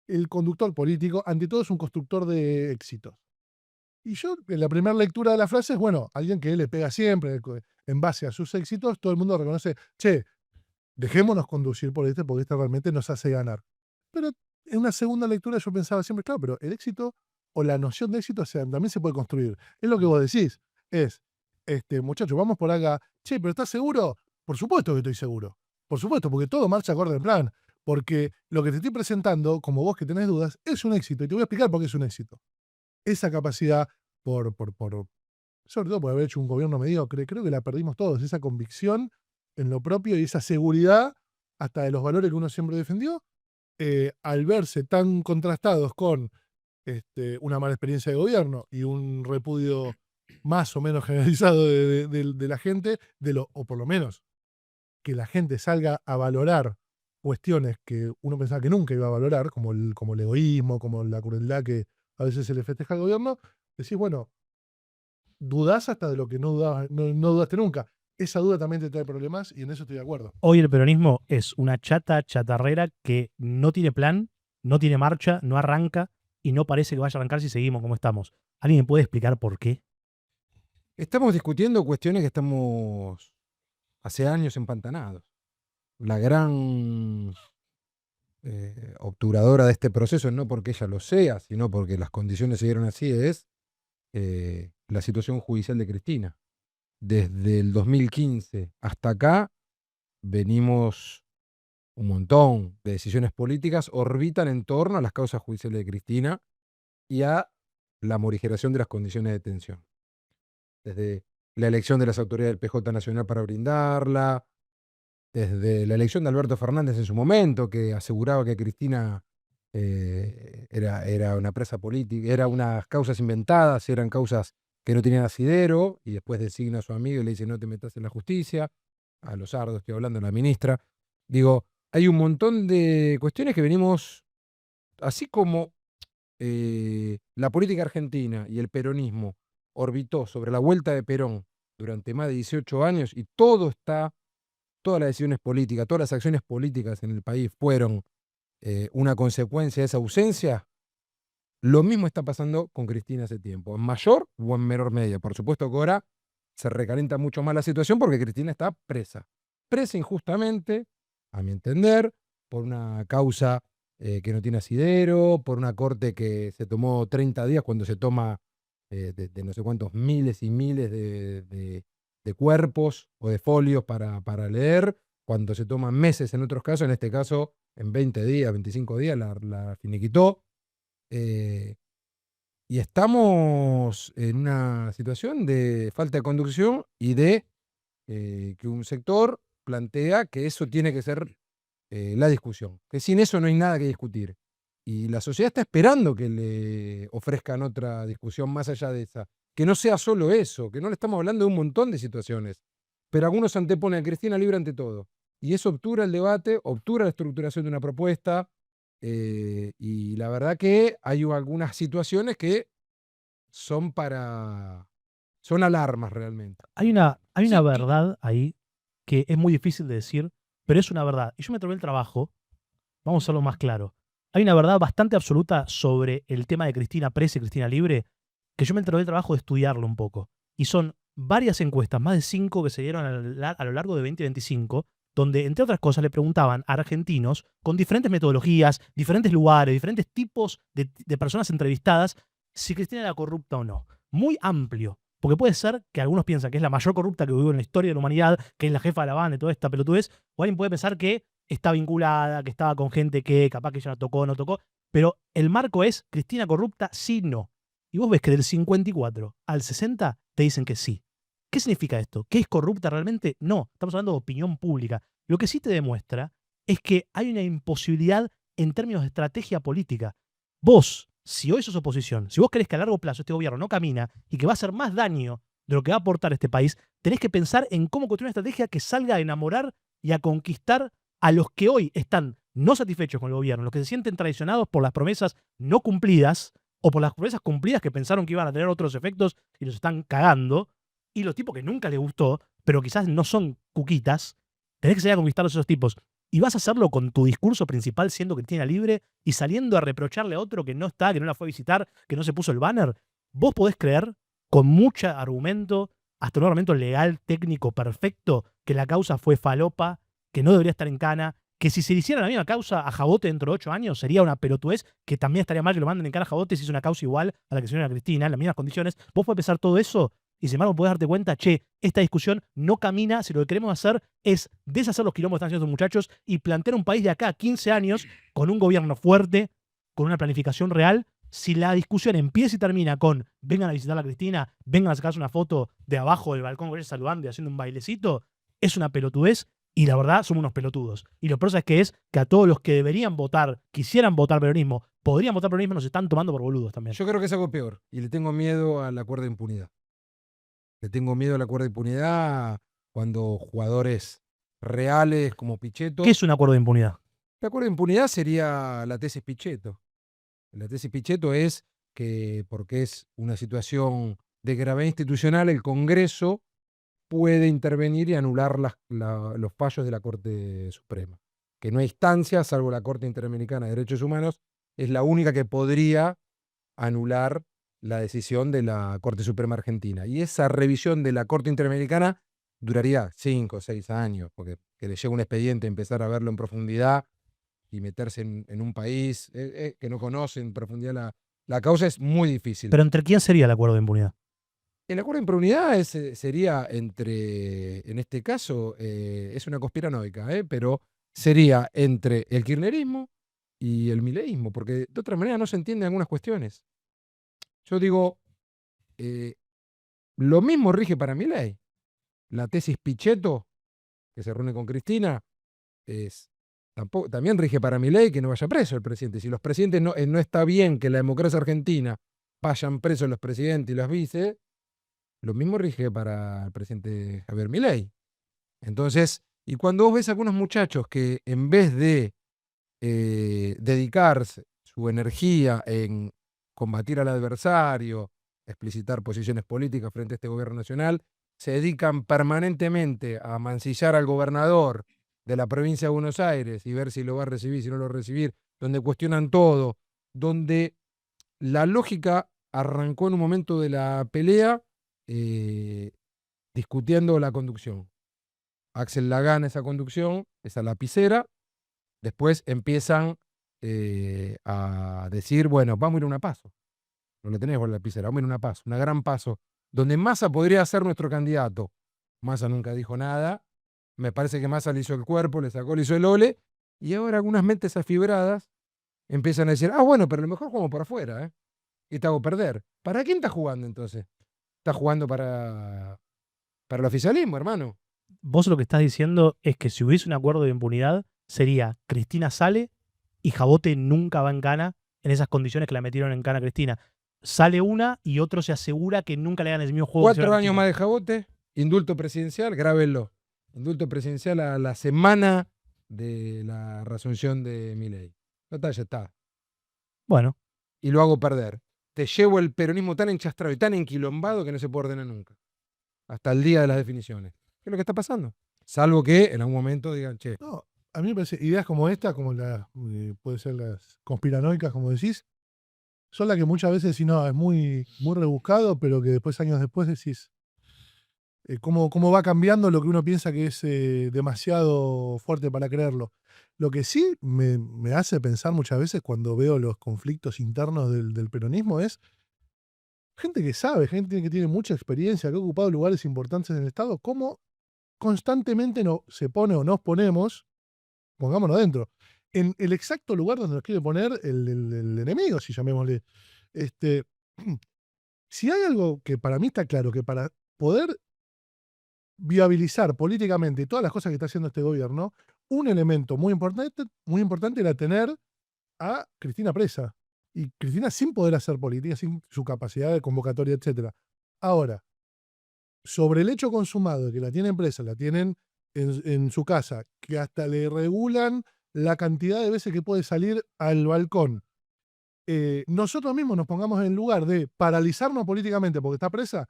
el conductor político, ante todo, es un constructor de éxitos. Y yo, en la primera lectura de la frase es, bueno, alguien que le pega siempre, en base a sus éxitos, todo el mundo reconoce, che, dejémonos conducir por porque este realmente nos hace ganar. Pero en una segunda lectura yo pensaba siempre, claro, pero el éxito o la noción de éxito también se puede construir. Es lo que vos decís. Muchacho, vamos por acá. Che, ¿pero estás seguro? Por supuesto que estoy seguro. Por supuesto, porque todo marcha acorde al plan. Porque lo que te estoy presentando, como vos que tenés dudas, es un éxito. Y te voy a explicar por qué es un éxito. Esa capacidad, sobre todo por haber hecho un gobierno mediocre, creo que la perdimos todos. Esa convicción en lo propio y esa seguridad hasta de los valores que uno siempre defendió, al verse tan contrastados con una mala experiencia de gobierno y un repudio más o menos generalizado de la gente, o por lo menos que la gente salga a valorar cuestiones que uno pensaba que nunca iba a valorar, como el egoísmo, como la crueldad que a veces se le festeja al gobierno, decís, bueno, dudás hasta de lo que no dudaste nunca. Esa duda también te trae problemas y en eso estoy de acuerdo. Hoy el peronismo es una chatarrera que no tiene plan, no tiene marcha, no arranca y no parece que vaya a arrancar si seguimos como estamos. ¿Alguien me puede explicar por qué? Estamos discutiendo cuestiones que estamos hace años empantanados. La gran obturadora de este proceso, no porque ella lo sea, sino porque las condiciones se dieron así, es la situación judicial de Cristina. Desde el 2015 hasta acá venimos un montón de decisiones políticas orbitan en torno a las causas judiciales de Cristina y a la morigeración de las condiciones de detención. Desde la elección de las autoridades del PJ Nacional para brindarla, desde la elección de Alberto Fernández en su momento, que aseguraba que Cristina era una presa política, eran unas causas inventadas, eran causas que no tenían asidero, y después designa a su amigo y le dice no te metas en la justicia, a Lozardo estoy hablando, la ministra. Digo, hay un montón de cuestiones que venimos, así como la política argentina y el peronismo orbitó sobre la vuelta de Perón durante más de 18 años y todas las decisiones políticas, todas las acciones políticas en el país fueron una consecuencia de esa ausencia. Lo mismo está pasando con Cristina hace tiempo, en mayor o en menor medida. Por supuesto que ahora se recalienta mucho más la situación porque Cristina está presa injustamente, a mi entender, por una causa que no tiene asidero, por una corte que se tomó 30 días cuando se toma de no sé cuántos miles y miles de cuerpos o de folios para leer, cuando se toman meses en otros casos, en este caso en 20 días, 25 días la finiquitó. Y estamos en una situación de falta de conducción y de que un sector plantea que eso tiene que ser la discusión, que sin eso no hay nada que discutir. Y la sociedad está esperando que le ofrezcan otra discusión más allá de esa, que no sea solo eso, que no le estamos hablando de un montón de situaciones, pero algunos anteponen a Cristina libre ante todo. Y eso obtura el debate, obtura la estructuración de una propuesta, y la verdad que hay algunas situaciones que son alarmas realmente. Hay una Sí, verdad ahí que es muy difícil de decir, pero es una verdad. Y yo me tomé el trabajo, vamos a hacerlo más claro. Hay una verdad bastante absoluta sobre el tema de Cristina presa y Cristina libre, que yo me tomé el trabajo de estudiarlo un poco. Y son varias encuestas, más de 5 que se dieron a lo largo de 2025, donde, entre otras cosas, le preguntaban a argentinos con diferentes metodologías, diferentes lugares, diferentes tipos de personas entrevistadas, si Cristina era corrupta o no. Muy amplio. Porque puede ser que algunos piensan que es la mayor corrupta que hubo en la historia de la humanidad, que es la jefa de la banda y toda esta pelotudez, o alguien puede pensar que está vinculada, que estaba con gente que capaz que ella no tocó, no tocó, pero el marco es Cristina corrupta, sí, no. Y vos ves que del 54 al 60 te dicen que sí. ¿Qué significa esto? ¿Que es corrupta realmente? No, estamos hablando de opinión pública. Lo que sí te demuestra es que hay una imposibilidad en términos de estrategia política. Vos, si hoy sos oposición, si vos querés que a largo plazo este gobierno no camina y que va a hacer más daño de lo que va a aportar este país, tenés que pensar en cómo construir una estrategia que salga a enamorar y a conquistar a los que hoy están no satisfechos con el gobierno, los que se sienten traicionados por las promesas no cumplidas o por las promesas cumplidas que pensaron que iban a tener otros efectos y los están cagando, y los tipos que nunca les gustó, pero quizás no son cuquitas, tenés que salir a conquistar a esos tipos. Y vas a hacerlo con tu discurso principal siendo Cristina libre y saliendo a reprocharle a otro que no está, que no la fue a visitar, que no se puso el banner. Vos podés creer, con mucho argumento, hasta un argumento legal, técnico, perfecto, que la causa fue falopa, que no debería estar en cana, que si se le hiciera la misma causa a Jabote dentro de 8 años sería una pelotudez, que también estaría mal que lo manden en cana a Jabote si es una causa igual a la que se dio a Cristina, en las mismas condiciones. Vos podés pensar todo eso y sin embargo podés darte cuenta, che, esta discusión no camina si lo que queremos hacer es deshacer los quilombos que están haciendo estos muchachos y plantear un país de acá a 15 años con un gobierno fuerte, con una planificación real. Si la discusión empieza y termina con vengan a visitar a Cristina, vengan a sacarse una foto de abajo del balcón con ella saludando y haciendo un bailecito, es una pelotudez. Y la verdad, somos unos pelotudos. Y lo peor es que a todos los que deberían votar, quisieran votar peronismo, podrían votar peronismo, nos están tomando por boludos también. Yo creo que es algo peor y le tengo miedo al acuerdo de impunidad. Le tengo miedo al acuerdo de impunidad cuando jugadores reales como Pichetto. ¿Qué es un acuerdo de impunidad? El acuerdo de impunidad sería la tesis Pichetto. La tesis Pichetto es que, porque es una situación de gravedad institucional, el Congreso puede intervenir y anular los fallos de la Corte Suprema. Que no hay instancia, salvo la Corte Interamericana de Derechos Humanos, es la única que podría anular la decisión de la Corte Suprema Argentina. Y esa revisión de la Corte Interamericana duraría 5 o 6 años, porque que le llega un expediente, empezar a verlo en profundidad y meterse en un país que no conoce en profundidad la causa es muy difícil. ¿Pero entre quién sería el acuerdo de impunidad? El acuerdo de impunidad sería entre, en este caso, es una conspiranoica, pero sería entre el kirchnerismo y el mileísmo, porque de otra manera no se entienden algunas cuestiones. Yo digo, lo mismo rige para Milei. La tesis Pichetto que se reúne con Cristina, también rige para Milei que no vaya preso el presidente. Si los presidentes no está bien que la democracia argentina vayan presos los presidentes y las vice, lo mismo rige para el presidente Javier Milei. Entonces, y cuando vos ves a algunos muchachos que en vez de dedicarse su energía en combatir al adversario, explicitar posiciones políticas frente a este gobierno nacional, se dedican permanentemente a mancillar al gobernador de la provincia de Buenos Aires y ver si lo va a recibir, si no lo va a recibir, donde cuestionan todo, donde la lógica arrancó en un momento de la pelea discutiendo la conducción. Axel la gana esa conducción, esa lapicera, después empiezan a decir, bueno, vamos a ir a una paso. No le tenés por la lapicera, vamos a ir a una paso, una gran paso, donde Massa podría ser nuestro candidato. Massa nunca dijo nada, me parece que Massa le hizo el cuerpo, le hizo el ole, y ahora algunas mentes afibradas empiezan a decir, bueno, pero a lo mejor jugamos por afuera, y te hago perder. ¿Para quién estás jugando entonces? ¿Estás jugando para el oficialismo, hermano? Vos lo que estás diciendo es que si hubiese un acuerdo de impunidad, sería Cristina sale y Jabote nunca va en cana en esas condiciones que la metieron en cana a Cristina. Sale una y otro se asegura que nunca le hagan el mismo juego. 4 años más de Jabote, indulto presidencial, grábenlo. Indulto presidencial a la semana de la reasunción de Milei. Total, ya está. Bueno. Y lo hago perder. Te llevo el peronismo tan enchastrado y tan enquilombado que no se puede ordenar nunca. Hasta el día de las definiciones. ¿Qué es lo que está pasando? Salvo que en algún momento digan, che. No, a mí me parece, ideas como esta, como puede ser las conspiranoicas, como decís, son las que muchas veces decís, no, es muy, muy rebuscado, pero que después, años después, decís cómo va cambiando lo que uno piensa que es demasiado fuerte para creerlo. Lo que sí me hace pensar muchas veces cuando veo los conflictos internos del peronismo es gente que sabe, gente que tiene mucha experiencia, que ha ocupado lugares importantes en el Estado, cómo constantemente se pone o nos ponemos, pongámonos dentro, en el exacto lugar donde nos quiere poner el enemigo, si llamémosle. Si hay algo que para mí está claro, que para poder viabilizar políticamente todas las cosas que está haciendo este gobierno, un elemento muy importante era tener a Cristina presa. Y Cristina sin poder hacer política, sin su capacidad de convocatoria, etc. Ahora, sobre el hecho consumado de que la tienen presa, la tienen en su casa, que hasta le regulan la cantidad de veces que puede salir al balcón, nosotros mismos nos pongamos en lugar de paralizarnos políticamente porque está presa,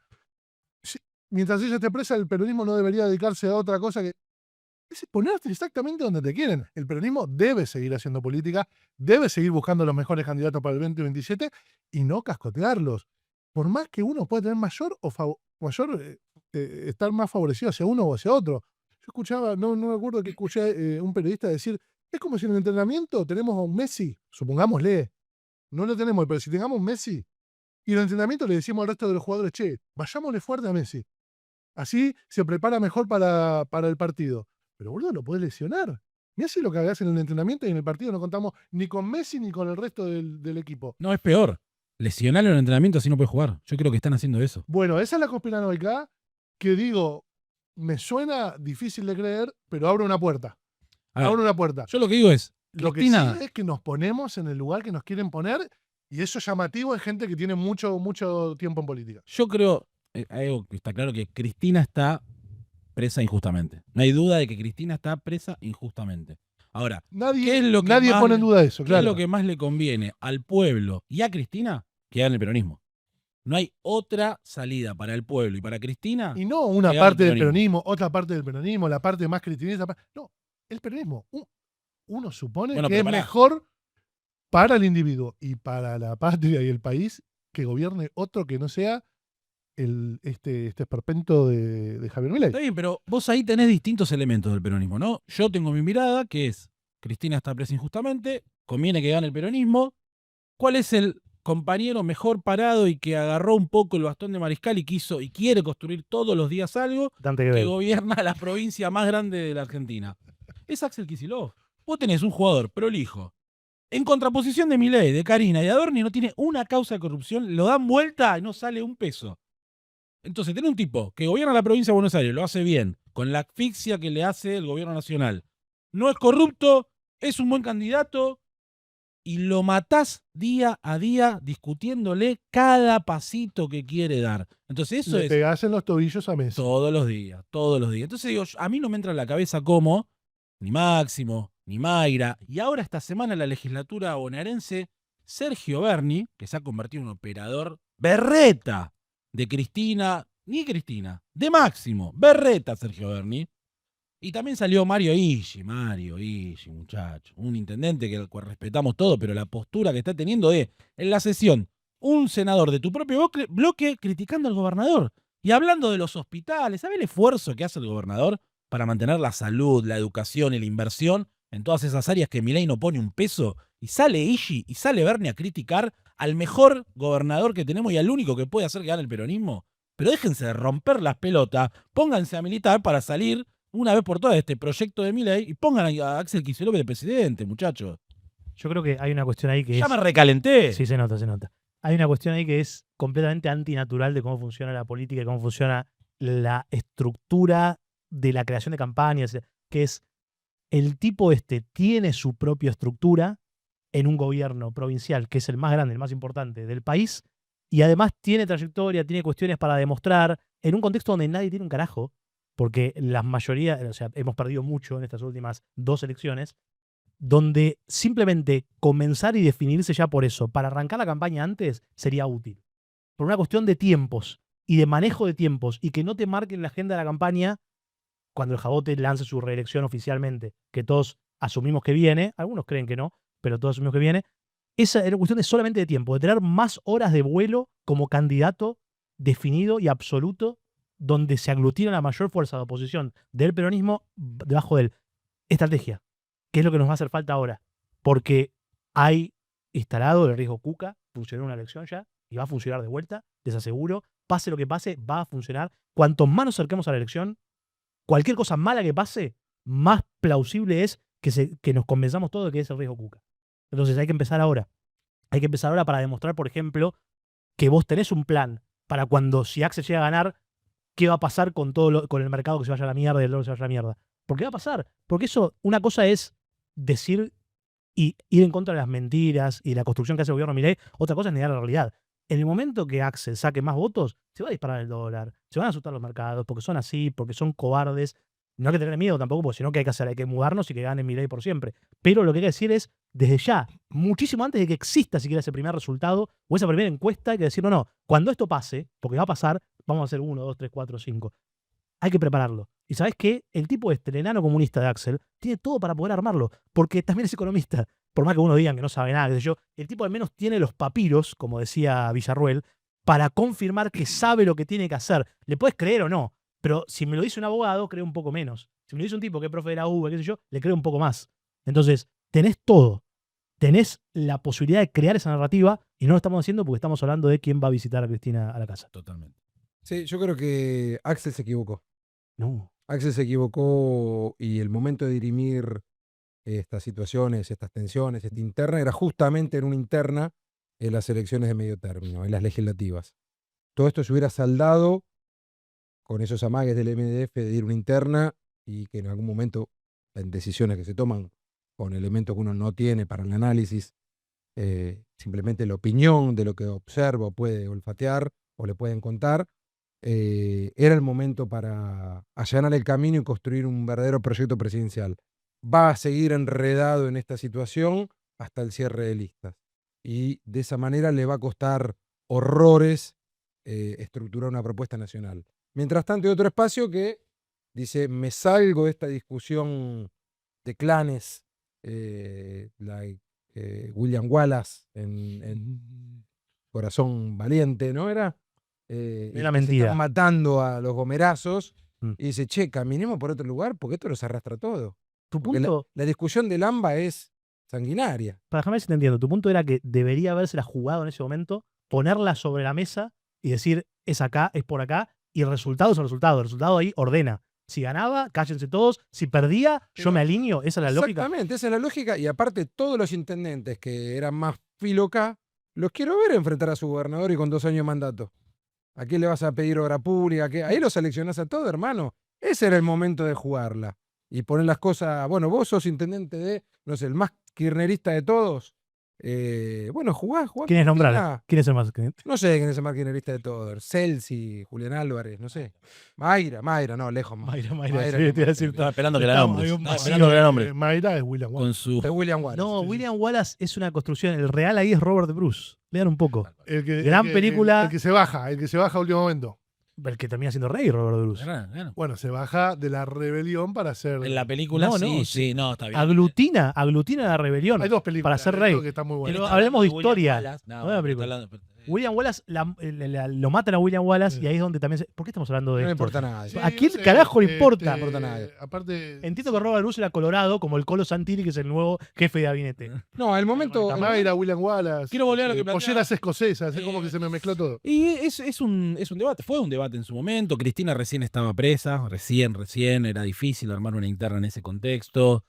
mientras ella esté presa, el peronismo no debería dedicarse a otra cosa que es ponerte exactamente donde te quieren. El peronismo debe seguir haciendo política, debe seguir buscando los mejores candidatos para el 2027 y no cascotearlos. Por más que uno pueda tener mayor estar más favorecido hacia uno o hacia otro. Yo escuchaba, no me acuerdo que escuché un periodista decir, es como si en el entrenamiento tenemos a un Messi, supongámosle, no lo tenemos, pero si tengamos Messi, y en el entrenamiento le decimos al resto de los jugadores, che, vayámosle fuerte a Messi. Así se prepara mejor para el partido. Pero boludo, lo podés lesionar. Mirá si lo que hagas en el entrenamiento y en el partido no contamos ni con Messi ni con el resto del equipo. No, es peor. Lesionarlo en el entrenamiento así no puede jugar. Yo creo que están haciendo eso. Bueno, esa es la conspiranoica que digo, me suena difícil de creer, pero abre una puerta. Abre una puerta. Yo lo que digo es, lo Cristina, que sí es que nos ponemos en el lugar que nos quieren poner y eso es llamativo en gente que tiene mucho tiempo en política. yo creo, algo que está claro, que Cristina está presa injustamente. No hay duda de que Cristina está presa injustamente. Ahora, ¿qué es lo que nadie más pone en duda eso, ¿qué claro. es lo que más le conviene al pueblo y a Cristina? Que hagan el peronismo. No hay otra salida para el pueblo y para Cristina. Y no una que hagan parte del peronismo, otra parte del peronismo, la parte más cristinista. No, el peronismo. Uno supone que es mejor para el individuo y para la patria y el país que gobierne otro que no sea este esperpento de Javier Milei. Está bien, pero vos ahí tenés distintos elementos del peronismo, ¿no? Yo tengo mi mirada, que es, Cristina está presa injustamente, conviene que gane el peronismo. ¿Cuál es el compañero mejor parado y que agarró un poco el bastón de mariscal y quiso y quiere construir todos los días algo que gobierna la provincia más grande de la Argentina? Es Axel Kicillof. Vos tenés un jugador prolijo. En contraposición de Milei, de Karina y de Adorni, no tiene una causa de corrupción, lo dan vuelta y no sale un peso. Entonces, tenés un tipo que gobierna la provincia de Buenos Aires, lo hace bien, con la asfixia que le hace el gobierno nacional. No es corrupto, es un buen candidato, y lo matás día a día discutiéndole cada pasito que quiere dar. Entonces eso Le es pegás en los tobillos a Messi. todos los días, todos los días. Entonces digo, a mí no me entra en la cabeza cómo ni Máximo, ni Mayra, y ahora esta semana en la legislatura bonaerense, Sergio Berni, que se ha convertido en un operador berreta de Cristina, de Máximo, berreta Sergio Berni. Y también salió Mario Ishi, muchacho, un intendente que respetamos todo, pero la postura que está teniendo es, en la sesión, un senador de tu propio bloque criticando al gobernador y hablando de los hospitales. ¿Sabe el esfuerzo que hace el gobernador para mantener la salud, la educación y la inversión en todas esas áreas que Milei no pone un peso? Y sale Ishi y sale Berni a criticar al mejor gobernador que tenemos y al único que puede hacer que gane el peronismo. Pero déjense de romper las pelotas, pónganse a militar para salir una vez por todas este proyecto de Milei y pongan a Axel Kicillof de presidente, muchachos. Yo creo que hay una cuestión ahí que Ya es... me recalenté. Sí, se nota, se nota. Hay una cuestión ahí que es completamente antinatural de cómo funciona la política y cómo funciona la estructura de la creación de campañas, que es el tipo tiene su propia estructura en un gobierno provincial, que es el más grande, el más importante del país, y además tiene trayectoria, tiene cuestiones para demostrar, en un contexto donde nadie tiene un carajo, porque la mayoría, o sea, hemos perdido mucho en estas últimas 2 elecciones, donde simplemente comenzar y definirse ya por eso, para arrancar la campaña antes, sería útil. Por una cuestión de tiempos y de manejo de tiempos, y que no te marquen la agenda de la campaña cuando el Jabote lance su reelección oficialmente, que todos asumimos que viene, algunos creen que no, pero todos asumimos que viene. Esa era cuestión de solamente de tiempo, de tener más horas de vuelo como candidato definido y absoluto, donde se aglutina la mayor fuerza de oposición del peronismo debajo de él. Estrategia, que es lo que nos va a hacer falta ahora, porque hay instalado el riesgo Cuca, funcionó una elección ya, y va a funcionar de vuelta, les aseguro, pase lo que pase, va a funcionar. Cuanto más nos acerquemos a la elección, cualquier cosa mala que pase, más plausible es que nos convenzamos todos de que es el riesgo Cuca. Entonces hay que empezar ahora. Hay que empezar ahora para demostrar, por ejemplo, que vos tenés un plan para cuando, si Axel llega a ganar, qué va a pasar con con el mercado que se vaya a la mierda y el dólar se vaya a la mierda. ¿Por qué va a pasar? Porque eso, una cosa es decir y ir en contra de las mentiras y la construcción que hace el gobierno Milei, otra cosa es negar la realidad. En el momento que Axel saque más votos, se va a disparar el dólar, se van a asustar los mercados, porque son así, porque son cobardes. No hay que tener miedo tampoco, porque si no, ¿qué hay que hacer? Hay que mudarnos y que gane Milei por siempre. Pero lo que hay que decir es, desde ya, muchísimo antes de que exista siquiera ese primer resultado o esa primera encuesta, hay que decir, no, cuando esto pase, porque va a pasar, vamos a hacer 1, 2, 3, 4, 5. Hay que prepararlo. Y ¿sabes qué? El tipo el enano comunista de Axel, tiene todo para poder armarlo, porque también es economista. Por más que uno digan que no sabe nada, qué sé yo, el tipo al menos tiene los papiros, como decía Villarruel, para confirmar que sabe lo que tiene que hacer. Le puedes creer o no, pero si me lo dice un abogado, creo un poco menos. Si me lo dice un tipo que es profe de la UBA, qué sé yo, le creo un poco más. Entonces, tenés todo. Tenés la posibilidad de crear esa narrativa y no lo estamos haciendo porque estamos hablando de quién va a visitar a Cristina a la casa. Totalmente. Sí, yo creo que Axel se equivocó. No. Axel se equivocó y el momento de dirimir estas situaciones, estas tensiones, esta interna, era justamente en una interna en las elecciones de medio término, en las legislativas. Todo esto se hubiera saldado con esos amagues del MDF de ir una interna y que en algún momento, en decisiones que se toman con elementos que uno no tiene para el análisis, simplemente la opinión de lo que observa o puede olfatear o le pueden contar, era el momento para allanar el camino y construir un verdadero proyecto presidencial. Va a seguir enredado en esta situación hasta el cierre de listas. Y de esa manera le va a costar horrores estructurar una propuesta nacional. Mientras tanto, hay otro espacio que dice, me salgo de esta discusión de clanes, William Wallace en Corazón Valiente, ¿no era? Era Se mentira. están matando a los gomerazos Mm. y dice, che, caminemos por otro lugar porque esto los arrastra todo. Tu Porque punto, la discusión del AMBA es sanguinaria. para déjame ver si te entiendo, tu punto era que debería habérsela jugado en ese momento, ponerla sobre la mesa y decir, es acá, es por acá, y el resultado es el resultado. El resultado ahí ordena. Si ganaba, cállense todos. Si perdía, yo Pero- me alineo. Esa es la lógica. Exactamente, esa es la lógica. Y aparte, todos los intendentes que eran más filo acá, los quiero ver enfrentar a su gobernador y con 2 años de mandato. ¿A quién le vas a pedir obra pública? Ahí los seleccionás a todos, hermano. Ese era el momento de jugarla y poner las cosas. Bueno, vos sos intendente de, no sé, el más kirchnerista de todos. Bueno, jugá ¿Quién es con nombrar? Pila. ¿Quién es el más? No sé quién es el más kirchnerista de todos. Celsi, Julián Álvarez, no sé. Mayra, no, lejos más. Mayra, Mayra, sí, que te iba a decir. Estaba esperando que la Estamos- nombres. había un Estaba vacío. esperando que la nombres. Mayra es William Wallace. Con su. De William Wallace. No, sí, sí. William Wallace es una construcción. El real ahí es Robert Bruce. Lean un poco. Gran El película. que se baja a último momento. El que termina siendo rey, Robert Bruce. Claro. Bueno, se baja de la rebelión para ser. En la película No, sí, no, sí, no, está bien. Aglutina la rebelión. Hay dos películas para ser de rey. esto que están muy buenas. Pero hablemos de William historia. Wallace. No, No de la película. está hablando- William Wallace lo matan a William Wallace Sí. y ahí es donde también ¿por qué estamos hablando de No le esto? importa nada. Sí, ¿A quién no sé, carajo le importa? No importa a nadie. Aparte. Entiendo que Robert Bruce era colorado, como el Colo Santini, que es el nuevo jefe de gabinete. No, el momento. Mayra, William Wallace. Quiero volver a lo que planteaba. Polleras escocesas, es como que se me mezcló todo. Y es un debate, fue un debate en su momento. Cristina recién estaba presa, recién, era difícil armar una interna en ese contexto.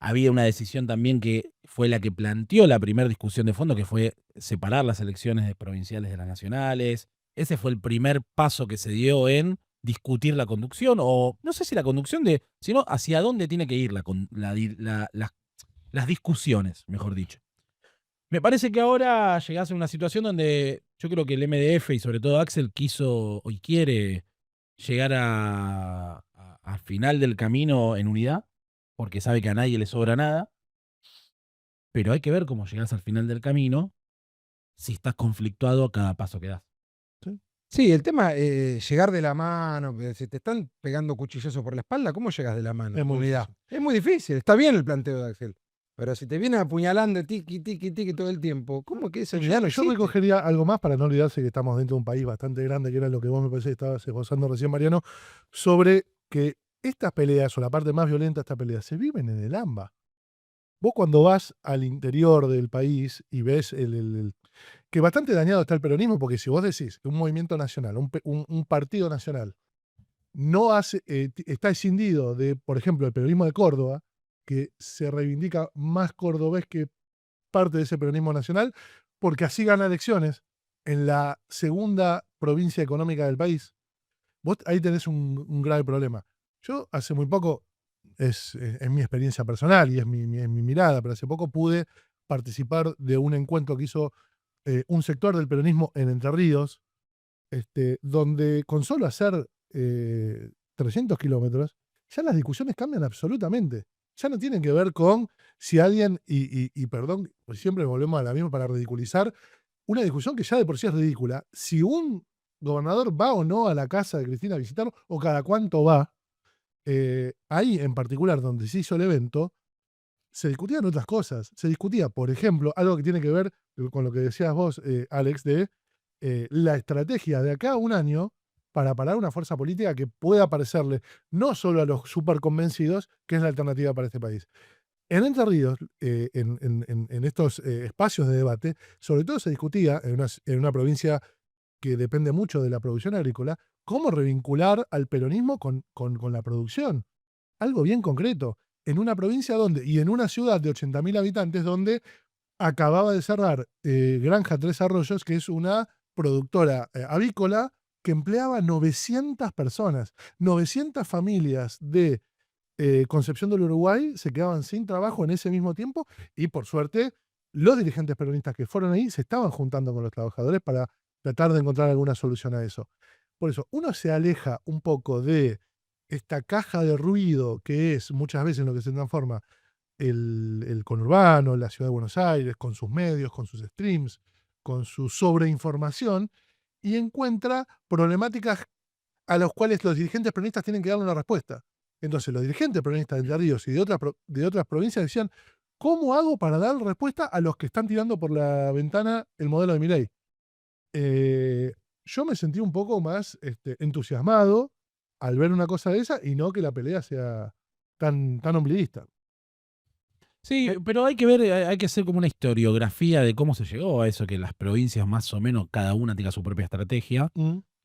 Había una decisión también que fue la que planteó la primera discusión de fondo, que fue separar las elecciones provinciales de las nacionales. Ese fue el primer paso que se dio en discutir la conducción, o no sé si la conducción sino hacia dónde tiene que ir las discusiones, mejor dicho. Me parece que ahora llegás a una situación donde yo creo que el MDF y sobre todo Axel quiso y quiere llegar al final del camino en unidad, porque sabe que a nadie le sobra nada, pero hay que ver cómo llegás al final del camino si estás conflictuado a cada paso que das. Sí, el tema, llegar de la mano, si te están pegando cuchillazos por la espalda, ¿cómo llegas de la mano? Es muy Unidad. difícil. Es muy difícil, está bien el planteo de Axel, pero si te vienen apuñalando tiqui todo el tiempo, ¿cómo que esa unidad no Yo existe? recogería algo más para no olvidarse que estamos dentro de un país bastante grande, que era lo que vos me parece que estabas esbozando recién, Mariano, sobre que estas peleas, o la parte más violenta de estas peleas, se viven en el AMBA. Vos cuando vas al interior del país y ves que bastante dañado está el peronismo, porque si vos decís que un movimiento nacional, un partido nacional, no hace, está escindido de, por ejemplo, el peronismo de Córdoba, que se reivindica más cordobés que parte de ese peronismo nacional, porque así gana elecciones en la segunda provincia económica del país, vos ahí tenés un grave problema. Yo hace muy poco, es mi experiencia personal y es mi mirada, pero hace poco pude participar de un encuentro que hizo un sector del peronismo en Entre Ríos, donde con solo hacer 300 kilómetros, ya las discusiones cambian absolutamente. Ya no tienen que ver con si alguien, y perdón, pues siempre volvemos a la misma para ridiculizar, una discusión que ya de por sí es ridícula. Si un gobernador va o no a la casa de Cristina a visitarlo, o cada cuánto va, ahí en particular donde se hizo el evento, se discutían otras cosas. Se discutía, por ejemplo, algo que tiene que ver con lo que decías vos, Alex, de la estrategia de acá a un año para parar una fuerza política que pueda parecerle no solo a los súper convencidos que es la alternativa para este país. En Entre Ríos, en estos espacios de debate, sobre todo se discutía en una provincia que depende mucho de la producción agrícola, cómo revincular al peronismo con la producción. Algo bien concreto. En una provincia y en una ciudad de 80.000 habitantes donde acababa de cerrar Granja Tres Arroyos, que es una productora avícola que empleaba 900 personas, 900 familias de Concepción del Uruguay se quedaban sin trabajo en ese mismo tiempo y por suerte los dirigentes peronistas que fueron ahí se estaban juntando con los trabajadores para tratar de encontrar alguna solución a eso. Por eso, uno se aleja un poco de esta caja de ruido que es muchas veces en lo que se transforma el conurbano, la ciudad de Buenos Aires, con sus medios, con sus streams, con su sobreinformación, y encuentra problemáticas a las cuales los dirigentes peronistas tienen que darle una respuesta. Entonces, los dirigentes peronistas de Entre Ríos y de otras provincias decían, ¿cómo hago para dar respuesta a los que están tirando por la ventana el modelo de Milei? Yo me sentí un poco más entusiasmado al ver una cosa de esa y no que la pelea sea tan ombliguista. Sí, pero hay que ver, hay que hacer como una historiografía de cómo se llegó a eso, que las provincias más o menos cada una tenga su propia estrategia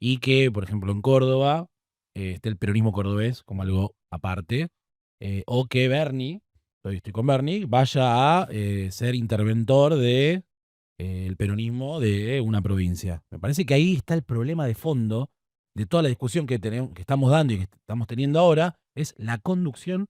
y que, por ejemplo, en Córdoba esté el peronismo cordobés como algo aparte, o que Bernie, estoy con Bernie, vaya a ser interventor de el peronismo de una provincia. Me parece que ahí está el problema de fondo de toda la discusión que estamos dando y que estamos teniendo ahora es la conducción,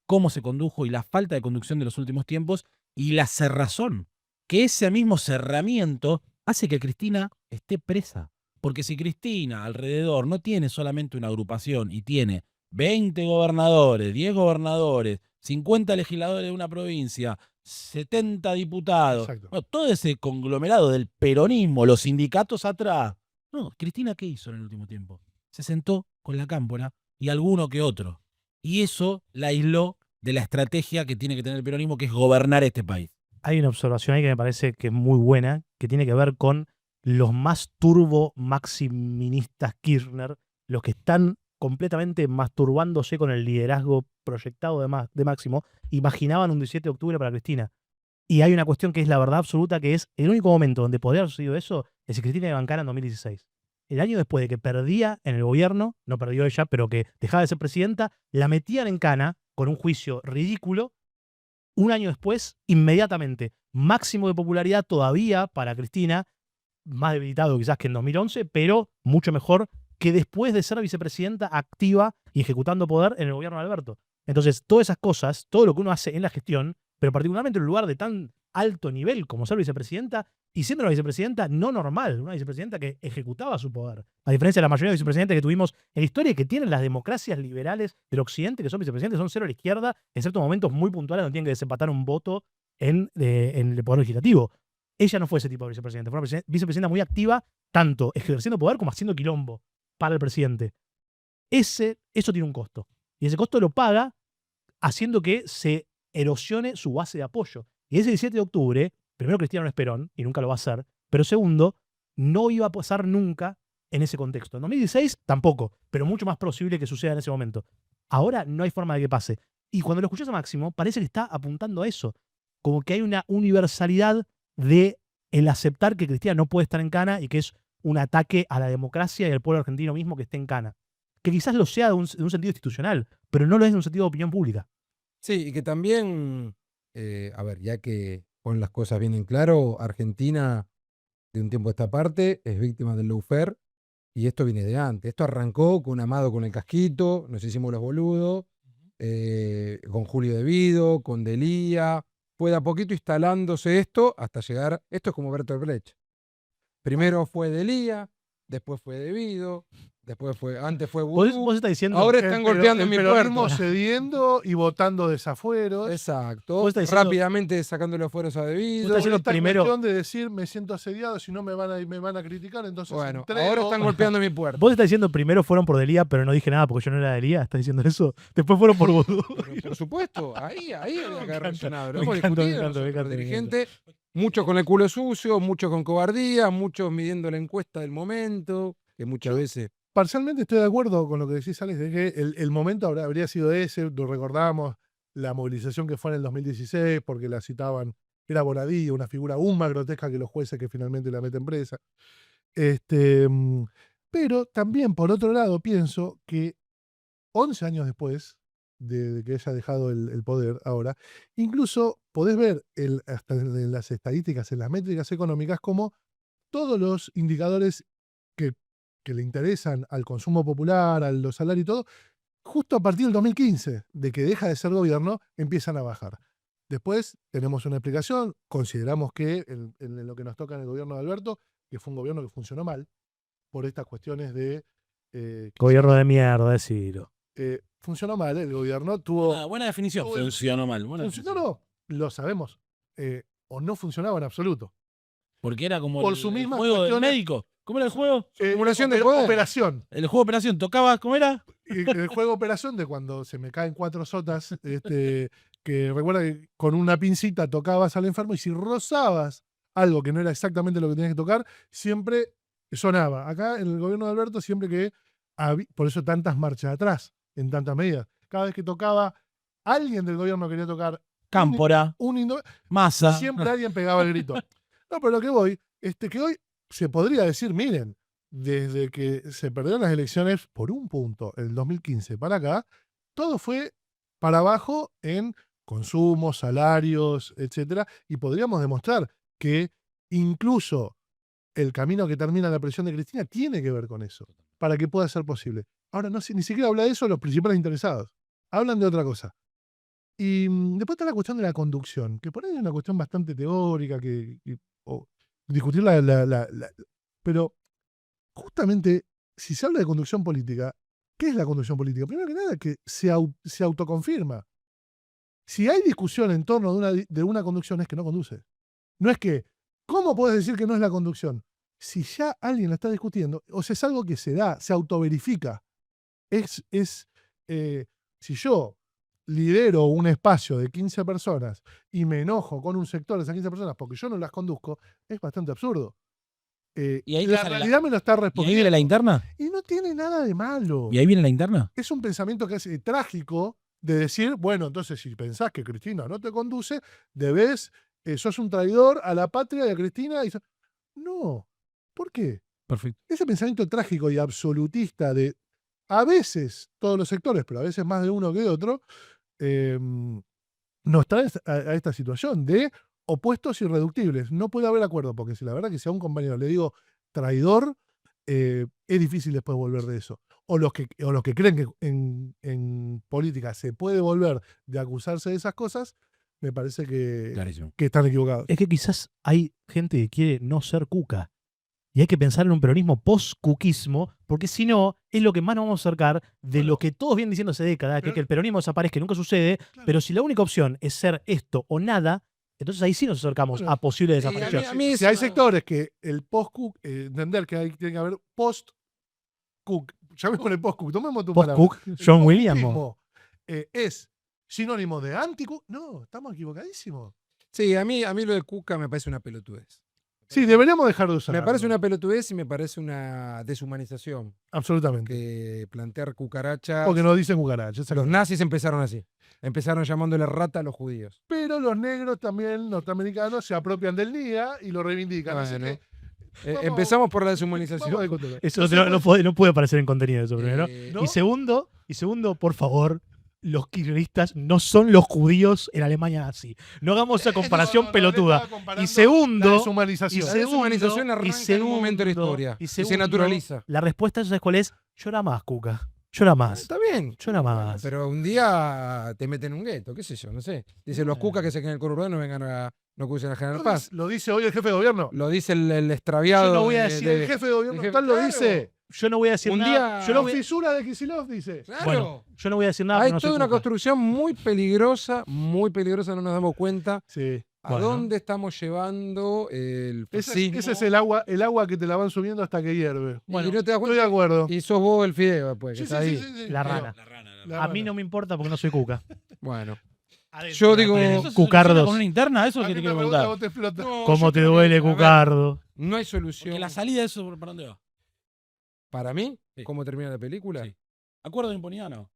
cómo se condujo y la falta de conducción de los últimos tiempos y la cerrazón, que ese mismo cerramiento hace que Cristina esté presa. Porque si Cristina alrededor no tiene solamente una agrupación y tiene 20 gobernadores, 10 gobernadores, 50 legisladores de una provincia, 70 diputados, Exacto. bueno, todo ese conglomerado del peronismo, los sindicatos atrás. No, Cristina, ¿qué hizo en el último tiempo? Se sentó con la cámpora y alguno que otro. Y eso la aisló de la estrategia que tiene que tener el peronismo, que es gobernar este país. Hay una observación ahí que me parece que es muy buena, que tiene que ver con los más turbo maxiministas Kirchner, los que están completamente masturbándose con el liderazgo proyectado de Máximo, imaginaban un 17 de octubre para Cristina. Y hay una cuestión que es la verdad absoluta, que es el único momento donde podría haber sucedido eso es si Cristina iba a bancar en 2016. El año después de que perdía en el gobierno, no perdió ella, pero que dejaba de ser presidenta, la metían en cana con un juicio ridículo. Un año después, inmediatamente, máximo de popularidad todavía para Cristina, más debilitado quizás que en 2011, pero mucho mejor que después de ser vicepresidenta activa y ejecutando poder en el gobierno de Alberto. Entonces, todas esas cosas, todo lo que uno hace en la gestión, pero particularmente en un lugar de tan alto nivel como ser vicepresidenta, y siendo una vicepresidenta no normal, una vicepresidenta que ejecutaba su poder. A diferencia de la mayoría de vicepresidentes que tuvimos en la historia y que tienen las democracias liberales del occidente, que son vicepresidentes, son cero a la izquierda, excepto momentos muy puntuales donde tienen que desempatar un voto en el poder legislativo. Ella no fue ese tipo de vicepresidenta, fue una vicepresidenta muy activa, tanto ejerciendo poder como haciendo quilombo para el presidente. Eso tiene un costo. Y ese costo lo paga haciendo que se erosione su base de apoyo. Y ese 17 de octubre, primero, Cristina no es Perón, y nunca lo va a hacer, pero segundo, no iba a pasar nunca en ese contexto. En 2016 tampoco, pero mucho más posible que suceda en ese momento. Ahora no hay forma de que pase. Y cuando lo escuchas a Máximo, parece que está apuntando a eso. Como que hay una universalidad de el aceptar que Cristina no puede estar en cana y que es un ataque a la democracia y al pueblo argentino mismo que esté en cana. Que quizás lo sea de un sentido institucional, pero no lo es de un sentido de opinión pública. Sí, y que también, a ver, ya que ponen las cosas bien en claro, Argentina de un tiempo a esta parte es víctima del lawfare y esto viene de antes. Esto arrancó con Amado con el casquito, nos hicimos los boludos, con Julio De Vido, con Delía. Fue de a poquito instalándose esto hasta llegar. Esto es como Bertolt Brecht. Primero fue Delía, después fue De Vido, antes fue Vudú. Vos estás diciendo. Ahora están golpeando en mi peronismo puerta. cediendo y votando desafueros. Exacto. Vos estás diciendo- Rápidamente sacándole los fueros a Vos debido. estás diciendo Esta primero- cuestión de decir me siento asediado, si no me van a criticar, entonces Bueno, entrego. ahora están golpeando mi puerta. Vos estás diciendo primero fueron por Delía, pero no dije nada porque yo no era Delía. ¿Estás diciendo eso? Después fueron por Vudú. Pero, por supuesto, ahí había que haber reaccionado. Lo me hemos encanta, discutido me nosotros, encanta, los me dirigentes, muchos con el culo sucio, muchos con cobardía, muchos midiendo la encuesta del momento, que muchas veces. Parcialmente estoy de acuerdo con lo que decís, Alex, de que el momento habría sido ese, lo recordamos, la movilización que fue en el 2016, porque la citaban, era Bonadía, una figura aún más grotesca que los jueces que finalmente la meten presa. Pero también, por otro lado, pienso que 11 años después de que haya dejado el poder ahora, incluso podés ver hasta en las estadísticas, en las métricas económicas, como todos los indicadores que le interesan al consumo popular, a los salarios y todo, justo a partir del 2015, de que deja de ser gobierno, empiezan a bajar. Después tenemos una explicación, consideramos que en lo que nos toca en el gobierno de Alberto, que fue un gobierno que funcionó mal, por estas cuestiones de... Gobierno de mierda, decilo. funcionó mal, el gobierno tuvo... Buena definición. tuvo- Funcionó mal. Buena funcionó, definición. no, lo sabemos, o no funcionaba en absoluto. Porque era como Por el, su el misma juego del cuestiones- médico. ¿Cómo era el juego? Simulación de poder. Operación. El juego de operación. ¿Tocaba? ¿Cómo era? Y el juego operación de cuando se me caen 4 sotas, que recuerda que con una pincita tocabas al enfermo y si rozabas algo que no era exactamente lo que tenías que tocar, siempre sonaba. Acá en el gobierno de Alberto, siempre que por eso tantas marchas atrás, en tantas medidas. Cada vez que tocaba, alguien del gobierno quería tocar Cámpora, un masa. siempre alguien pegaba el grito. No, pero lo que voy, que hoy se podría decir, miren, desde que se perdieron las elecciones por un punto, el 2015 para acá, todo fue para abajo en consumo, salarios, etcétera, y podríamos demostrar que incluso el camino que termina la presión de Cristina tiene que ver con eso. para que pueda ser posible. Ahora, no, ni siquiera habla de eso los principales interesados. Hablan de otra cosa. Y después está la cuestión de la conducción, que por ahí es una cuestión bastante teórica, o discutir pero justamente, si se habla de conducción política, ¿qué es la conducción política? Primero que nada, que se autoconfirma. Si hay discusión en torno de una conducción, es que no conduce. No es que, ¿cómo puedes decir que no es la conducción? Si ya alguien la está discutiendo, o sea, es algo que se da, se autoverifica. Si yo lidero un espacio de 15 personas y me enojo con un sector de esas 15 personas porque yo no las conduzco, es bastante absurdo. Y ahí La realidad me lo está ¿Y ahí respondiendo. viene la interna? Y no tiene nada de malo. ¿Y ahí viene la interna? Es un pensamiento que es trágico de decir, bueno, entonces si pensás que Cristina no te conduce, sos un traidor a la patria de Cristina. No. ¿Por qué? Perfecto. Ese pensamiento trágico y absolutista de a veces todos los sectores, pero a veces más de uno que de otro, nos trae a esta situación de opuestos irreductibles. No puede haber acuerdo, porque si la verdad que si a un compañero le digo traidor, es difícil después volver de eso. O los que creen que en política se puede volver de acusarse de esas cosas, me parece que Clarísimo. están equivocados. Es que quizás hay gente que quiere no ser cuca. Y hay que pensar en un peronismo post-cuquismo, porque si no, es lo que más nos vamos a acercar de lo que todos vienen diciendo hace décadas, que el peronismo desaparezca, que nunca sucede, pero si la única opción es ser esto o nada, entonces ahí sí nos acercamos a posible desaparición. a mí Si hay sectores que el post-Cook, entender que tiene que haber post-Cook, llamémosle post-Cook, tomemos tu palabra. Post-Cook, El John Williams. post-cookismo, es sinónimo de anti-Cook. No, estamos equivocadísimos. Sí, a mí lo de Cuca me parece una pelotudez. Sí, deberíamos dejar de usarlo. Me parece una pelotudez y me parece una deshumanización. Absolutamente. Que plantear cucarachas. Porque no dicen cucarachas. Los nazis empezaron así. Empezaron llamándole rata a los judíos. Pero los negros también, norteamericanos, se apropian del NIA y lo reivindican. Así Bueno, que empezamos por la deshumanización. vamos de contexto. Eso no puede aparecer en contenido eso primero. ¿no? Y segundo, por favor, los kirchneristas no son los judíos en Alemania nazi. No hagamos esa comparación pelotuda. Y segundo, la deshumanización. La deshumanización arranca en un momento de la historia y se naturaliza. La respuesta a eso es cuál es: llora más, Cuca. Llora más. Está bien. Llora más. Pero un día te meten en un gueto, qué sé yo, no sé. Dice los cucas que se queden en el conurbano vengan a no acusen al General Paz. ¿Lo dice hoy el jefe de gobierno? Lo dice el extraviado. Yo no voy a decir, el jefe de gobierno tal lo dice. Yo no voy a decir Un nada. día- Yo no La voy, fisura de Kicillof dice. Claro. bueno, yo no voy a decir nada. Hay pero no soy toda una Cuca. construcción muy peligrosa, no nos damos cuenta Sí. a Bueno. dónde estamos llevando el fascismo. Ese es el agua que te la van subiendo hasta que hierve. Bueno, y no te das Estoy de cuenta. acuerdo. Y sos vos el fideo después, que Sí, está sí, ahí. sí, sí. La rana. La A mí rana. no me importa porque no soy Cuca. Bueno. Adentro, Yo digo- Cucardos. ¿Eso se soluciona con una interna? Eso es A lo que mí te me quiero pregunta, preguntar. vos te explota. No, ¿Cómo yo te creo duele, que, a ver, Cucardo? No hay solución. Porque la salida de eso, ¿para dónde va? Para mí, Sí. ¿cómo termina la película? Sí. ¿Acuerdo de impunidad no?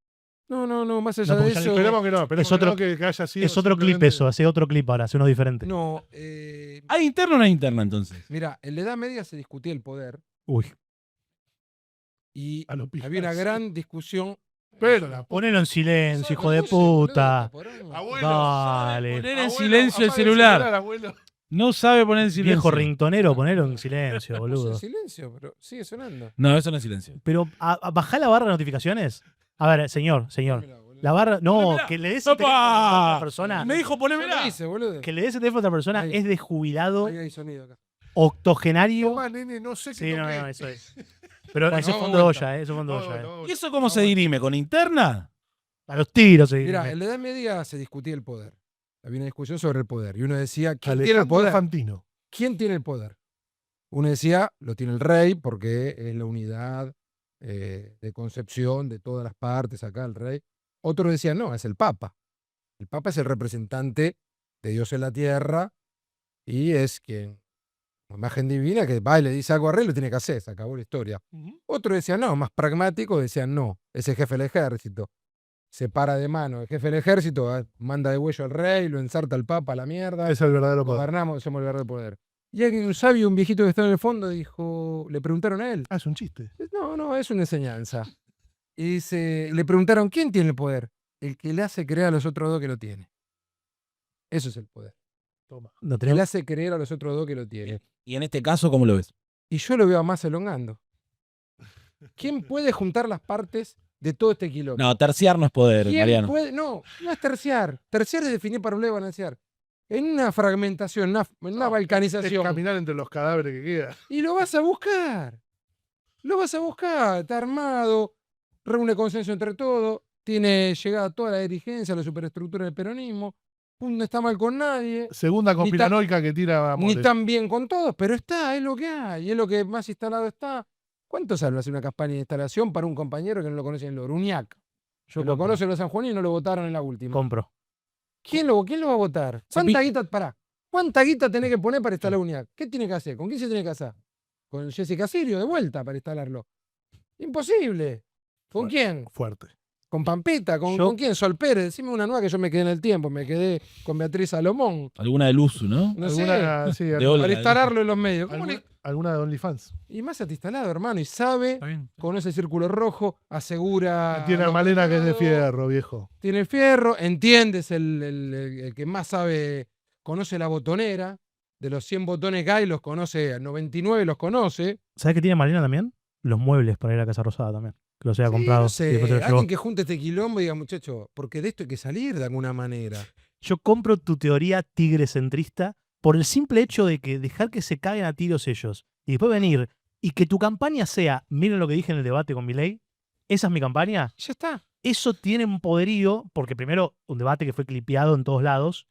No, más allá No, de porque ya eso. Esperemos que no. Esperemos Es otro- que haya sido Es otro clip simplemente- eso, hace otro clip ahora, hace uno diferente. No, ¿Hay interna o no hay interna entonces? mira, en la Edad Media se discutía el poder Uy. y A lo había una Picasso. gran discusión. Pero la Ponelo en silencio, ¿Sabes hijo de la música, boludo? puta. Podrán- Abuelo. Dale. Poner en Abuelo, silencio el apaga celular. abuelo. No sabe poner en silencio. Viejo ringtonero, ponelo en silencio, Puso boludo. en silencio, pero sigue sonando. No, eso no es silencio. Pero bajá la barra de notificaciones. A ver, señor. Ponémela, boludo. La barra. No, Ponémela. que le des el ¡Opa! teléfono a otra persona. Me dijo Ya lo ponémela. hice, boludo. Que le des el teléfono a otra persona Ahí. es de jubilado, Ahí hay sonido acá. octogenario. Tomá, nene, no sé Sí, qué no, toqué. no, eso es. Pero Bueno, eso es vamos fondo de vuelta. olla, eso es fondo de olla. No, ¿Y eso cómo se dirime? ¿Con interna? A los tiros, se Mira, dirime. en la Edad Media se discutía el poder. Había una discusión sobre el poder. Y uno decía, ¿quién tiene el Alejandro poder? Fantino. ¿Quién tiene el poder? Uno decía, lo tiene el rey porque es la unidad de concepción de todas las partes acá, el rey. Otro decía, no, es el Papa. El Papa es el representante de Dios en la tierra y es quien, como imagen divina, que va y le dice algo al rey, lo tiene que hacer, se acabó la historia. Otro decía, no, más pragmático, decían, no, es el jefe del ejército. Se para de mano el jefe del ejército, manda de huello al rey, lo ensarta al Papa a la mierda. Es el verdadero poder. Gobernamos, somos el verdadero poder. Y alguien, un sabio, un viejito que estaba en el fondo, dijo, le preguntaron a él. Ah, es un chiste. No, es una enseñanza. Y le preguntaron, ¿quién tiene el poder? El que le hace creer a los otros dos que lo tiene. Eso es el poder. Toma. No Que le tenemos- hace creer a los otros dos que lo tiene. Y en este caso, ¿cómo lo ves? Y yo lo veo a más elongando. ¿Quién puede juntar las partes de todo este quilombo? No, terciar no es poder, ¿Quién Mariano. puede? No es terciar. Terciar es definir para balancear. En una fragmentación, en una Es balcanización. caminar entre los cadáveres que quedan. Y lo vas a buscar. Lo vas a buscar. Está armado, reúne consenso entre todos, tiene llegada toda la dirigencia, la superestructura del peronismo, no está mal con nadie, Segunda conspiranoica que tira ni Mores. tan bien con todos, pero está, es lo que hay, es lo que más instalado está. ¿Cuánto sale hacer una campaña de instalación para un compañero que no lo conoce en Loro? Uñac. Yo Que lo compro. conoce los sanjuaninos y no lo votaron en la última. Compro. ¿Quién lo va a votar? ¿Cuánta guita tenés que poner para instalar Uñac? ¿Qué tiene que hacer? ¿Con quién se tiene que casar? ¿Con Jessica Sirio de vuelta para instalarlo? Imposible. ¿Con quién? Fuerte. ¿Con Pampita? ¿Con quién? Sol Pérez. Decime una nueva que yo me quedé en el tiempo. Me quedé con Beatriz Salomón. Alguna de Luzu, ¿no? No sé. Sí, De Olga. Para instalarlo en los medios. ¿Cómo alguna de OnlyFans. Y más está instalado, hermano. Y sabe, Está bien. con ese círculo rojo, asegura. Tiene a los Malena que es de mercados, fierro, viejo. Tiene el fierro. Entiendes el que más sabe, conoce la botonera. De los 100 botones que hay, los conoce, 99 los conoce. ¿Sabes qué tiene Malena también? Los muebles para ir a Casa Rosada también. Que los haya Sí, comprado. no y sé, después se los llevó. alguien que junte este quilombo y diga, muchacho, porque de esto hay que salir de alguna manera. Yo compro tu teoría tigre centrista por el simple hecho de que dejar que se caguen a tiros ellos y después venir y que tu campaña sea, miren lo que dije en el debate con Milei, esa es mi campaña. Ya está. Eso tiene un poderío, porque primero, un debate que fue clipeado en todos lados,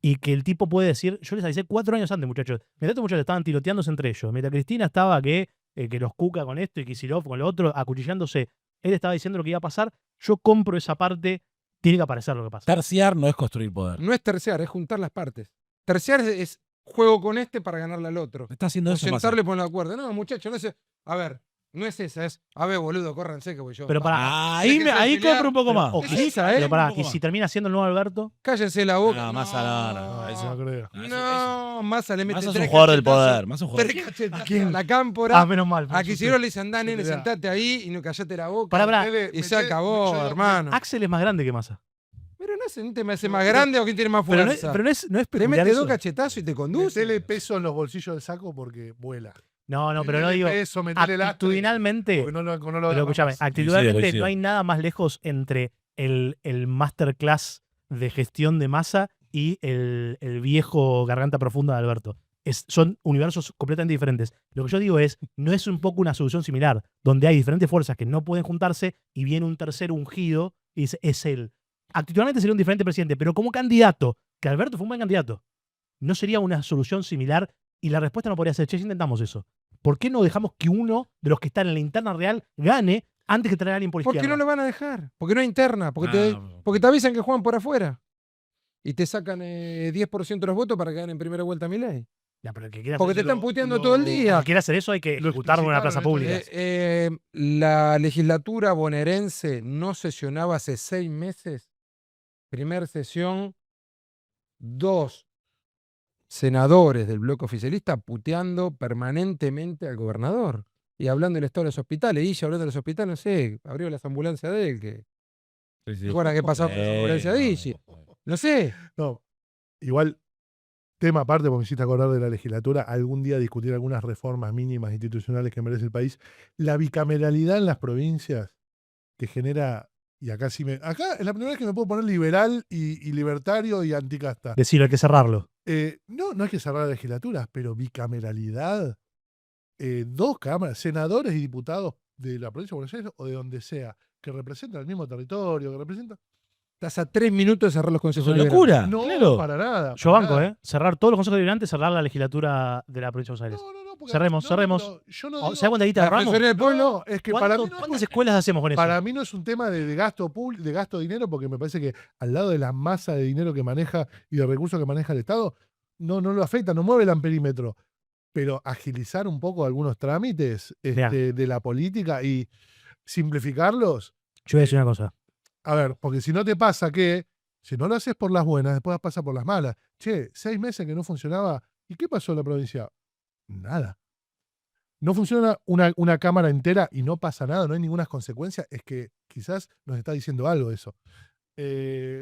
y que el tipo puede decir, yo les avisé 4 años antes, muchachos. Mientras estos muchachos estaban tiroteándose entre ellos, mientras Cristina estaba que los Cuca con esto y Kicillof con lo otro, acuchillándose, él estaba diciendo lo que iba a pasar, yo compro esa parte, tiene que aparecer lo que pasa. Terciar no es construir poder. No es terciar, es juntar las partes. Terciar es juego con este para ganarle al otro. Está haciendo O eso Massa. sentarle y poner la cuerda. No, muchachos, no es. A ver, no es esa, es. A ver, boludo, córranse que voy yo. Pero para, Ahí, Déjense ahí pelear, compro un poco más. o Es que- esa, pero ¿eh? pará, Un poco y más. si termina siendo el nuevo Alberto, Cállense la boca. No, Massa no. No creo. No, Massa le mete Massa es tres un jugador del cachetazos, poder. Massa es un jugador. 3 cachetazos a la cámpora. menos mal. A Kicillof le dicen, andá, nene, Mirá. sentate ahí y no callate la boca. Pará. Y se acabó, hermano. Axel es más grande que Massa. Pero no sé, ¿no te me hace más grande o quién tiene más Pero fuerza? no es Te peculiar mete eso. 2 cachetazos y te conduce. Metele peso en los bolsillos del saco porque vuela. No, pero no Metele digo. peso, metele lastre, Actitudinalmente, porque no lo pero agarra escúchame, más. actitudinalmente coincido. no hay nada más lejos entre el masterclass de gestión de Massa y el viejo garganta profunda de Alberto. Son universos completamente diferentes. Lo que yo digo es, no es un poco una solución similar, donde hay diferentes fuerzas que no pueden juntarse y viene un tercero ungido y dice, es él. Actitudinalmente sería un diferente presidente, pero como candidato, que Alberto fue un buen candidato, ¿no sería una solución similar? Y la respuesta no podría ser, che, si intentamos eso. ¿Por qué no dejamos que uno de los que están en la interna real gane antes que traer a alguien por ¿Por qué izquierda? no lo van a dejar? Porque no hay interna. Porque, Ah, porque te avisan que juegan por afuera. Y te sacan 10% de los votos para que ganen en primera vuelta a Milei. Ya, pero el que quiera Porque te hacer eso- están puteando lo- todo el el día. que quiera hacer eso hay que Lo ejecutarlo en una plaza explicitaron pública. La legislatura bonaerense no sesionaba hace 6 meses. Primer sesión, 2 senadores del bloque oficialista puteando permanentemente al gobernador y hablando del estado de los hospitales. Y hablando de los hospitales, no sé, abrió las ambulancias de él. Que, Sí, sí. ¿Recuerdan qué pasó con la ambulancia de Igi? No sé. No, igual, tema aparte, porque me hiciste acordar de la legislatura, algún día discutir algunas reformas mínimas institucionales que merece el país. La bicameralidad en las provincias que genera, y acá sí acá es la primera vez que me puedo poner liberal y libertario y anticasta. Decirlo, hay que cerrarlo. No hay que cerrar legislaturas, pero bicameralidad, 2 cámaras, senadores y diputados de la provincia de Buenos Aires o de donde sea, que representan el mismo territorio, que representan. Estás a 3 minutos de cerrar los Es consejos una liberales. locura. No, claro. para nada. Yo para banco, nada. Cerrar todos los consejos deliberantes, cerrar la legislatura de la provincia de Buenos Aires. No, porque- Cerremos. pero yo no digo- ¿Se da cuánta guita La agarramos? Defensoría del Pueblo, No, es que para mí, no, ¿Cuántas escuelas hacemos con eso? para mí no es un tema de gasto público, de gasto de dinero, porque me parece que al lado de la masa de dinero que maneja y de recursos que maneja el Estado, no lo afecta, no mueve el amperímetro. Pero agilizar un poco algunos trámites de la política y simplificarlos. Yo voy a decir una cosa. A ver, porque si no te pasa que, si no lo haces por las buenas, después pasa por las malas. Che, 6 meses que no funcionaba. ¿Y qué pasó en la provincia? Nada. No funciona una cámara entera y no pasa nada, no hay ninguna consecuencia. Es que quizás nos está diciendo algo eso.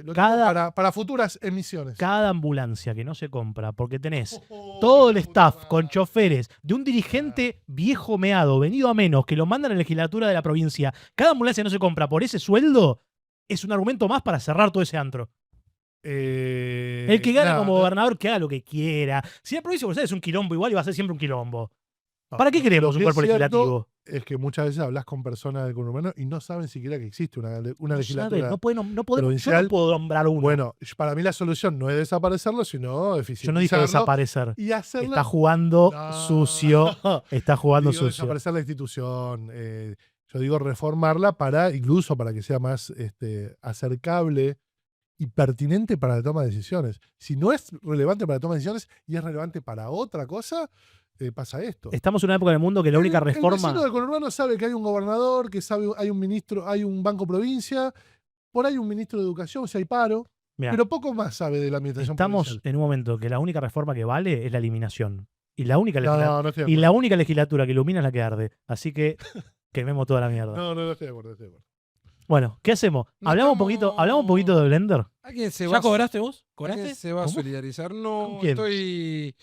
Lo Cada- tengo para futuras emisiones. Cada ambulancia que no se compra porque tenés todo el staff con choferes de un dirigente viejo meado, venido a menos, que lo mandan a la legislatura de la provincia, cada ambulancia que no se compra por ese sueldo es un argumento más para cerrar todo ese antro. El que gana como gobernador que haga lo que quiera. Si la provincia de Buenos Aires es un quilombo igual y va a ser siempre un quilombo. ¿Para qué queremos un cuerpo legislativo? Es que muchas veces hablas con personas del conurbano y no saben siquiera que existe una No legislatura. saben, no podemos, yo provincial. no puedo nombrar uno. Bueno, para mí la solución no es desaparecerlo, sino eficientizarlo. Yo no dije desaparecer. Y hacerlo. Está jugando No. sucio. Está jugando Digo, sucio. desaparecer la institución. Yo digo reformarla incluso para que sea más acercable y pertinente para la toma de decisiones. Si no es relevante para la toma de decisiones y es relevante para otra cosa, pasa esto. Estamos en una época del mundo que la única El reforma. vecino del conurbano sabe que hay un gobernador, que sabe hay un ministro, hay un banco provincia, por ahí un ministro de educación, si hay paro, Mirá, pero poco más sabe de la administración estamos provincial. en un momento que la única reforma que vale es la eliminación. Y la única, No, no estoy de y acuerdo. la única legislatura que ilumina es la que arde. Así que quememos toda la mierda. No estoy de acuerdo, Bueno, ¿qué hacemos? No ¿Hablamos estamos- un poquito de Blender? ¿Alguien se ¿Ya va, cobraste vos? ¿alguien ¿Cobraste? se va a ¿Cómo? solidarizar? No, ¿Con quién? estoy.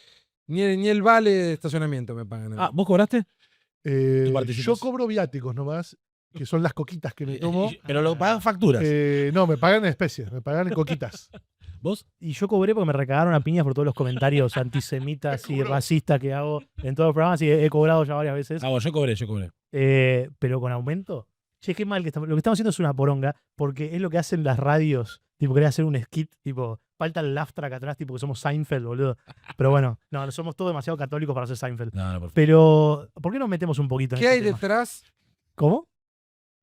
Ni el vale de estacionamiento me pagan. a mí. Ah, ¿vos cobraste? Yo participas. cobro viáticos nomás, que son las coquitas que me tomo. Pero lo pagas facturas. No, me pagan en especies, me pagan en coquitas. ¿Vos? Y yo cobré porque me recagaron a piñas por todos los comentarios antisemitas y racistas que hago en todos los programas y he cobrado ya varias veces. Ah, bueno, yo cobré. Pero con aumento. Che, qué mal que estamos. Lo que estamos haciendo es una poronga, porque es lo que hacen las radios. Tipo, querer hacer un skit, tipo, falta el laugh track atrás, tipo que somos Seinfeld, boludo. Pero bueno, no, somos todos demasiado católicos para ser Seinfeld. No, por favor. Pero, ¿por qué no metemos un poquito en ¿Qué este hay tema? detrás? ¿Cómo?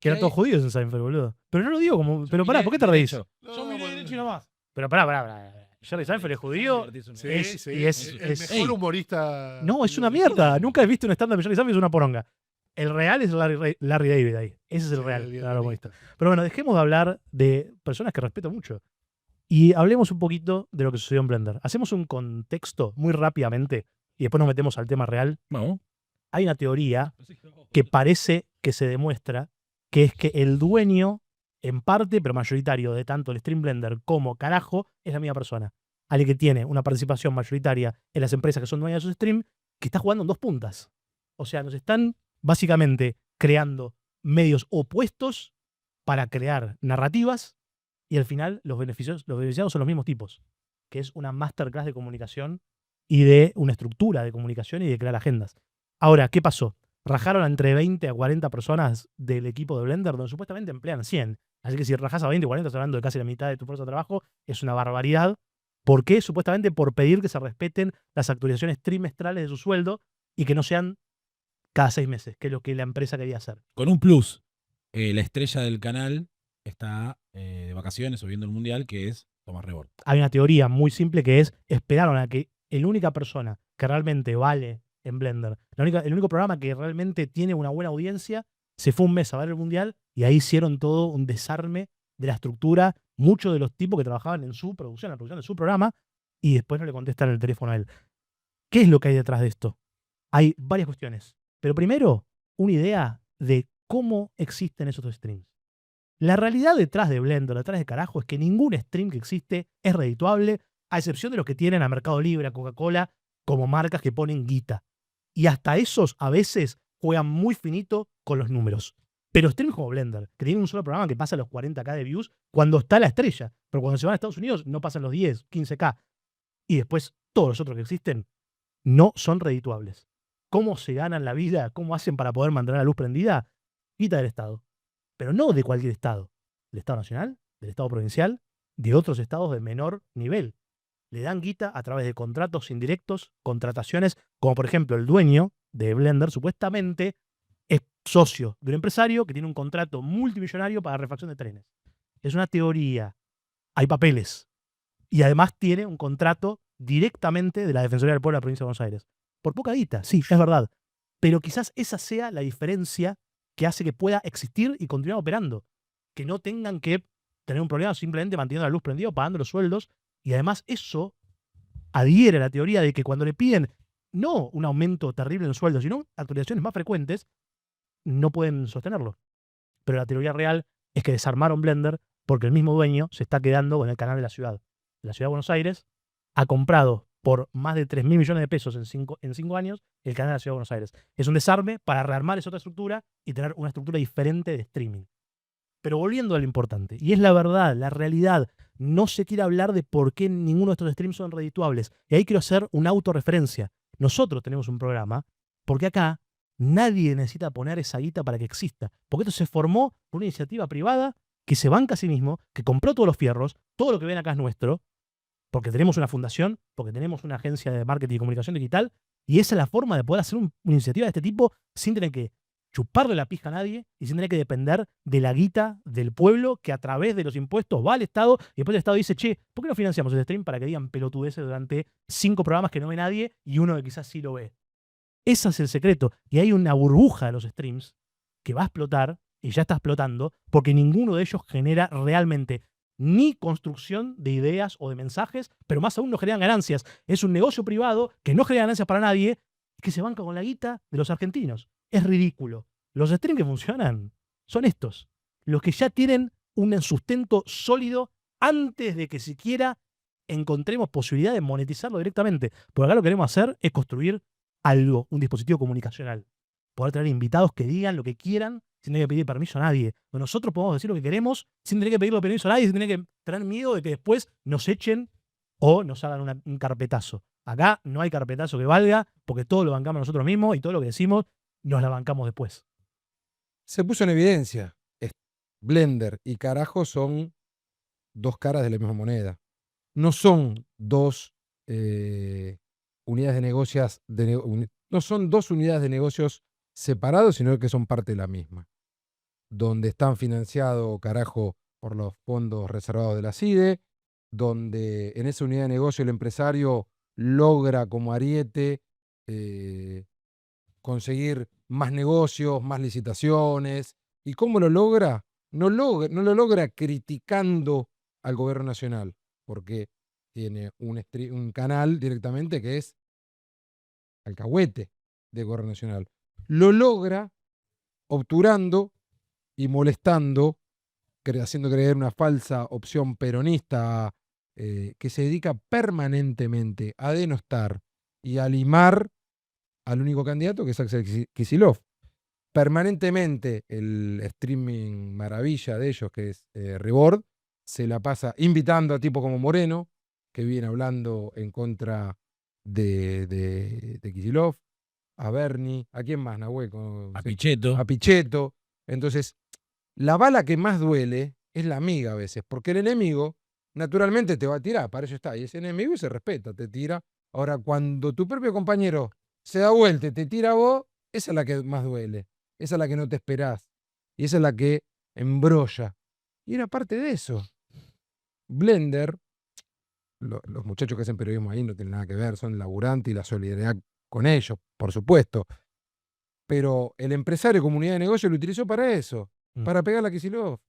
Que ¿Qué eran todos hay? judíos en Seinfeld, boludo. Pero no lo digo como. Pero pará, ¿por qué te reís? Yo miré derecho y nomás. Pero pará. Jerry Seinfeld es judío. Sí, Es- sí, y es- el es- mejor humorista. No, es una mierda. Nunca he visto un stand-up de Jerry Seinfeld, es una poronga. El real es Larry David ahí. Ese es el Sí, real. el claro, guionista. Pero bueno, dejemos de hablar de personas que respeto mucho. Y hablemos un poquito de lo que sucedió en Blender. Hacemos un contexto muy rápidamente y después nos metemos al tema real. Vamos. Hay una teoría que parece que se demuestra que es que el dueño, en parte, pero mayoritario, de tanto el Stream Blender como carajo, es la misma persona. Alguien que tiene una participación mayoritaria en las empresas que son dueñas de su stream, que está jugando en dos puntas. O sea, nos están básicamente creando medios opuestos para crear narrativas y al final los beneficiados son los mismos tipos, que es una masterclass de comunicación y de una estructura de comunicación y de crear agendas. Ahora, ¿qué pasó? Rajaron a entre 20 a 40 personas del equipo de Blender, donde supuestamente emplean 100. Así que si rajas a 20 o 40, estás hablando de casi la mitad de tu fuerza de trabajo, es una barbaridad. ¿Por qué? Supuestamente por pedir que se respeten las actualizaciones trimestrales de su sueldo y que no sean cada 6 meses, que es lo que la empresa quería hacer. Con un plus. La estrella del canal está de vacaciones o viendo el mundial, que es Tomás Rebord. Hay una teoría muy simple que es, esperaron a que la única persona que realmente vale en Blender, el único programa que realmente tiene una buena audiencia, se fue un mes a ver el mundial y ahí hicieron todo un desarme de la estructura, muchos de los tipos que trabajaban en su producción, la producción de su programa, y después no le contestan el teléfono a él. ¿Qué es lo que hay detrás de esto? Hay varias cuestiones. Pero primero, una idea de cómo existen esos streams. La realidad detrás de Blender, detrás de carajo, es que ningún stream que existe es redituable, a excepción de los que tienen a Mercado Libre, a Coca-Cola, como marcas que ponen guita. Y hasta esos a veces juegan muy finito con los números. Pero streams como Blender, que tienen un solo programa que pasa los 40K de views cuando está la estrella, pero cuando se van a Estados Unidos no pasan los 10, 15K. Y después todos los otros que existen no son redituables. ¿Cómo se ganan la vida? ¿Cómo hacen para poder mantener la luz prendida? Guita del Estado. Pero no de cualquier Estado. Del Estado Nacional, del Estado Provincial, de otros estados de menor nivel. Le dan guita a través de contratos indirectos, contrataciones, como por ejemplo el dueño de Blender supuestamente es socio de un empresario que tiene un contrato multimillonario para refacción de trenes. Es una teoría. Hay papeles. Y además tiene un contrato directamente de la Defensoría del Pueblo de la Provincia de Buenos Aires. Por poca guita, sí, es verdad. Pero quizás esa sea la diferencia que hace que pueda existir y continuar operando. Que no tengan que tener un problema simplemente manteniendo la luz prendida o pagando los sueldos. Y además eso adhiere a la teoría de que cuando le piden no un aumento terrible en el sueldo, sino actualizaciones más frecuentes, no pueden sostenerlo. Pero la teoría real es que desarmaron Blender porque el mismo dueño se está quedando con el canal de la ciudad. La ciudad de Buenos Aires ha comprado por más de 3.000 millones de pesos en 5 años el canal de la ciudad de Buenos Aires. Es un desarme para rearmar esa otra estructura y tener una estructura diferente de streaming. Pero volviendo a lo importante, y es la verdad, la realidad, no se quiere hablar de por qué ninguno de estos streams son redituables. Y ahí quiero hacer una autorreferencia. Nosotros tenemos un programa porque acá nadie necesita poner esa guita para que exista. Porque esto se formó por una iniciativa privada que se banca a sí mismo, que compró todos los fierros, todo lo que ven acá es nuestro, porque tenemos una fundación, porque tenemos una agencia de marketing y comunicación digital, y esa es la forma de poder hacer una iniciativa de este tipo sin tener que chuparle la pija a nadie y sin tener que depender de la guita del pueblo que a través de los impuestos va al Estado y después el Estado dice, che, ¿por qué no financiamos el stream para que digan pelotudeces durante 5 programas que no ve nadie y uno que quizás sí lo ve? Ese es el secreto. Y hay una burbuja de los streams que va a explotar y ya está explotando porque ninguno de ellos genera realmente ni construcción de ideas o de mensajes, pero más aún no generan ganancias. Es un negocio privado que no genera ganancias para nadie y que se banca con la guita de los argentinos. Es ridículo. Los streams que funcionan son estos. Los que ya tienen un sustento sólido antes de que siquiera encontremos posibilidad de monetizarlo directamente. Porque acá lo que queremos hacer es construir algo, un dispositivo comunicacional. Poder traer invitados que digan lo que quieran sin tener que pedir permiso a nadie. Nosotros podemos decir lo que queremos sin tener que pedirle permiso a nadie, sin tener que tener miedo de que después nos echen o nos hagan un carpetazo. Acá no hay carpetazo que valga porque todo lo bancamos nosotros mismos y todo lo que decimos nos la bancamos después. Se puso en evidencia. Blender y Carajo son dos caras de la misma moneda. No son dos unidades de negocios, no son dos unidades de negocios separados, sino que son parte de la misma. Donde están financiados Carajo por los fondos reservados de la CIDE, donde en esa unidad de negocio el empresario logra como ariete conseguir más negocios, más licitaciones. ¿Y cómo lo logra? No lo logra criticando al gobierno nacional, porque tiene un canal directamente que es alcahuete del gobierno nacional. Lo logra obturando y molestando, haciendo creer una falsa opción peronista que se dedica permanentemente a denostar y a limar al único candidato que es Axel Kicillof. Permanentemente el streaming maravilla de ellos, que es Rebord, se la pasa invitando a tipos como Moreno, que viene hablando en contra de Kicillof, a Bernie, ¿a quién más, Nahuel? A Pichetto. A Pichetto. Entonces, la bala que más duele es la amiga a veces, porque el enemigo naturalmente te va a tirar, para eso está, y ese enemigo se respeta, te tira. Ahora, cuando tu propio compañero se da vuelta y te tira a vos, esa es la que más duele, esa es la que no te esperás, y esa es la que embrolla. Y era parte de eso. Blender, los muchachos que hacen periodismo ahí no tienen nada que ver, son laburantes y la solidaridad con ellos, por supuesto. Pero el empresario comunidad de negocio lo utilizó para eso, para pegarle a Kicillof.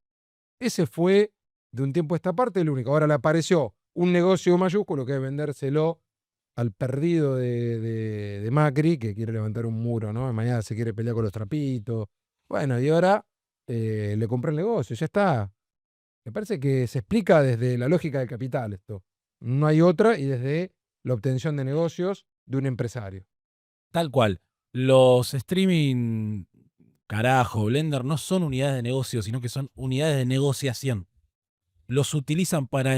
Ese fue, de un tiempo a esta parte, el único. Ahora le apareció un negocio mayúsculo que es vendérselo al perdido de Macri, que quiere levantar un muro, ¿no? Mañana se quiere pelear con los trapitos. Bueno, y ahora le compró el negocio, ya está. Me parece que se explica desde la lógica del capital esto. No hay otra, y desde la obtención de negocios de un empresario. Tal cual. Los streaming, Carajo, Blender, no son unidades de negocio, sino que son unidades de negociación. Los utilizan para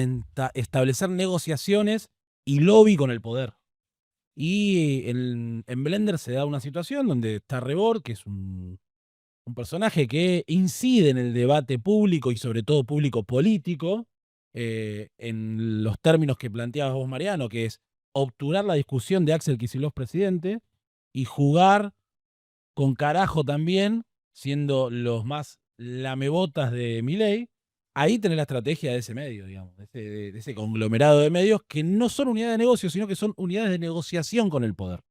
establecer negociaciones y lobby con el poder. Y en Blender se da una situación donde está Rebord, que es un personaje que incide en el debate público y sobre todo público político, en los términos que planteabas vos, Mariano, que es obturar la discusión de Axel Kicillof presidente y jugar con Carajo también, siendo los más lamebotas de Milei. Ahí tenés la estrategia de ese medio, digamos, de ese conglomerado de medios que no son unidades de negocio, sino que son unidades de negociación con el poder.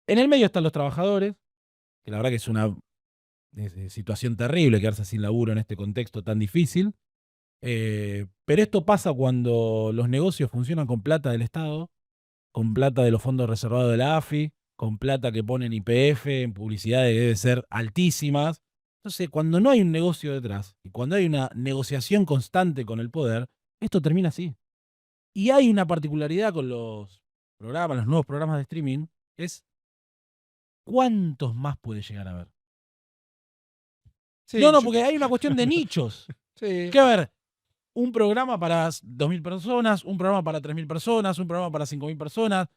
En el medio están los trabajadores, que la verdad que es una situación terrible quedarse sin laburo en este contexto tan difícil. Pero esto pasa cuando los negocios funcionan con plata del Estado, con plata de los fondos reservados de la AFI, con plata que ponen YPF en publicidad que debe ser altísimas. Entonces, cuando no hay un negocio detrás y cuando hay una negociación constante con el poder, esto termina así. Y hay una particularidad con los programas, los nuevos programas de streaming, es ¿cuántos más puede llegar a ver? Sí, No, porque hay una cuestión de nichos. sí. Que a ver, un programa para 2.000 personas, un programa para 3.000 personas, un programa para 5.000 personas.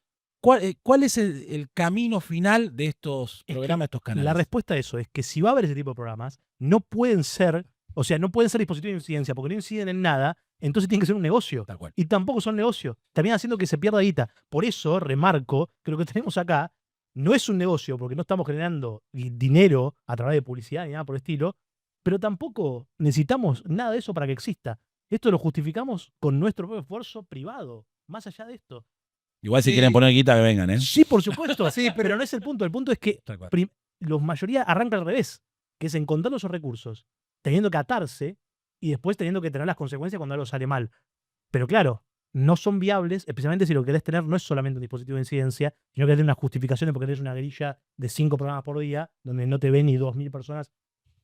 ¿Cuál es el camino final de estos Es que programas, de estos canales? La respuesta a eso es que si va a haber ese tipo de programas, no pueden ser, o sea, no pueden ser dispositivos de incidencia porque no inciden en nada, entonces tienen que ser un negocio. Tal cual. Y tampoco son negocio. Terminan haciendo que se pierda guita. Por eso, remarco que lo que tenemos acá no es un negocio porque no estamos generando dinero a través de publicidad ni nada por el estilo, pero tampoco necesitamos nada de eso para que exista. Esto lo justificamos con nuestro propio esfuerzo privado, más allá de esto. Igual si Sí. quieren poner guita, que vengan, ¿eh? Sí, por supuesto. Sí, pero no es el punto. El punto es que Tal cual. la mayoría arranca al revés, que es encontrando esos recursos, teniendo que atarse y después teniendo que tener las consecuencias cuando algo sale mal. Pero claro, no son viables, especialmente si lo que querés tener no es solamente un dispositivo de incidencia, sino que tenés una justificación de porque tenés una grilla de 5 programas por día, donde no te ven ni 2.000 personas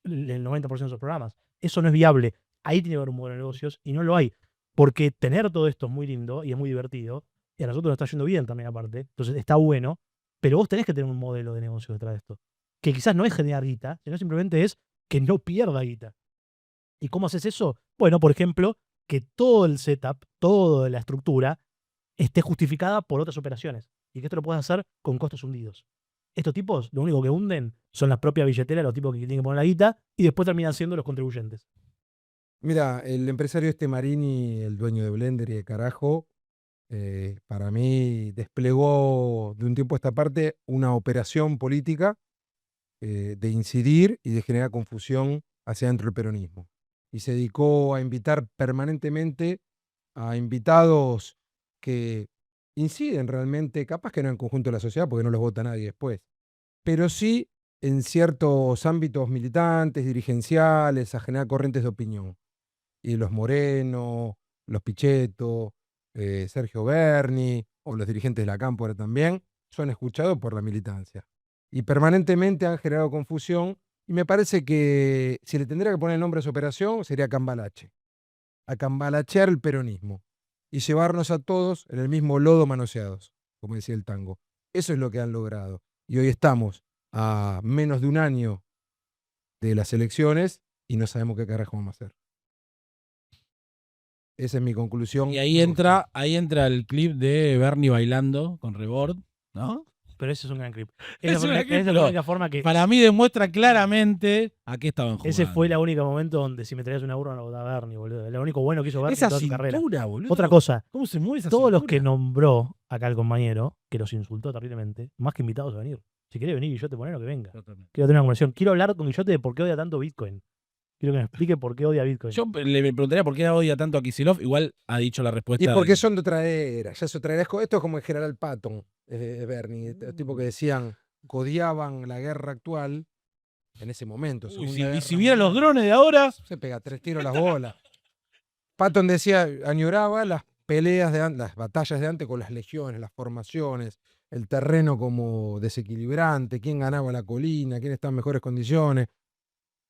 el 90% de esos programas. Eso no es viable. Ahí tiene que haber un modelo de negocios y no lo hay. Porque tener todo esto es muy lindo y es muy divertido, y a nosotros nos está yendo bien también aparte, entonces está bueno, pero vos tenés que tener un modelo de negocio detrás de esto, que quizás no es generar guita, sino simplemente es que no pierda guita. ¿Y cómo haces eso? Bueno, por ejemplo, que todo el setup, toda la estructura, esté justificada por otras operaciones, y que esto lo puedas hacer con costos hundidos. Estos tipos, lo único que hunden son las propias billeteras, los tipos que tienen que poner la guita, y después terminan siendo los contribuyentes. Mira, el empresario Marini, el dueño de Blender y de Carajo, para mí desplegó de un tiempo a esta parte una operación política de incidir y de generar confusión hacia dentro del peronismo. Y se dedicó a invitar permanentemente a invitados que inciden realmente, capaz que no en conjunto de la sociedad, porque no los vota nadie después, pero sí en ciertos ámbitos militantes, dirigenciales, a generar corrientes de opinión. Y los Moreno, los Pichetto, Sergio Berni, o los dirigentes de la Cámpora también, son escuchados por la militancia. Y permanentemente han generado confusión, y me parece que si le tendría que poner el nombre a su operación, sería cambalache. A cambalachear el peronismo y llevarnos a todos en el mismo lodo manoseados, como decía el tango. Eso es lo que han logrado. Y hoy estamos a menos de un año de las elecciones y no sabemos qué carajo vamos a hacer. Esa es mi conclusión. Y ahí entra el clip de Bernie bailando con Rebord, ¿no? Pero ese es un gran clip. Es Esa un gran clip, es la pero única forma que. Para mí demuestra claramente a qué estaban jugando. Ese fue el único momento donde si me traías una burra no votaba a Bernie, boludo. Lo único bueno que hizo Bernie en Esa toda su carrera. cintura, boludo. Otra cosa, ¿Cómo se mueve esa todos los cintura? que nombró acá el compañero, que los insultó terriblemente, más que invitados a venir. Si quiere venir Guillote Moreno, que venga. Totalmente. Quiero tener una conversación. Quiero hablar con Guillote de por qué odia tanto Bitcoin. Quiero que me explique por qué odia Bitcoin. Yo le preguntaría por qué odia tanto a Kicillof. Igual ha dicho la respuesta. Y porque son de otra era, ya es otra era. Esto es como el General Patton, Bernie, el tipo que decían, odiaban la guerra actual en ese momento. Uy, Segunda y Guerra si vieran los Mundial. drones de ahora. Se pega 3 tiros a las bolas. Patton decía, añoraba las peleas de antes, las batallas de antes con las legiones, las formaciones, el terreno como desequilibrante, quién ganaba la colina, quién estaba en mejores condiciones,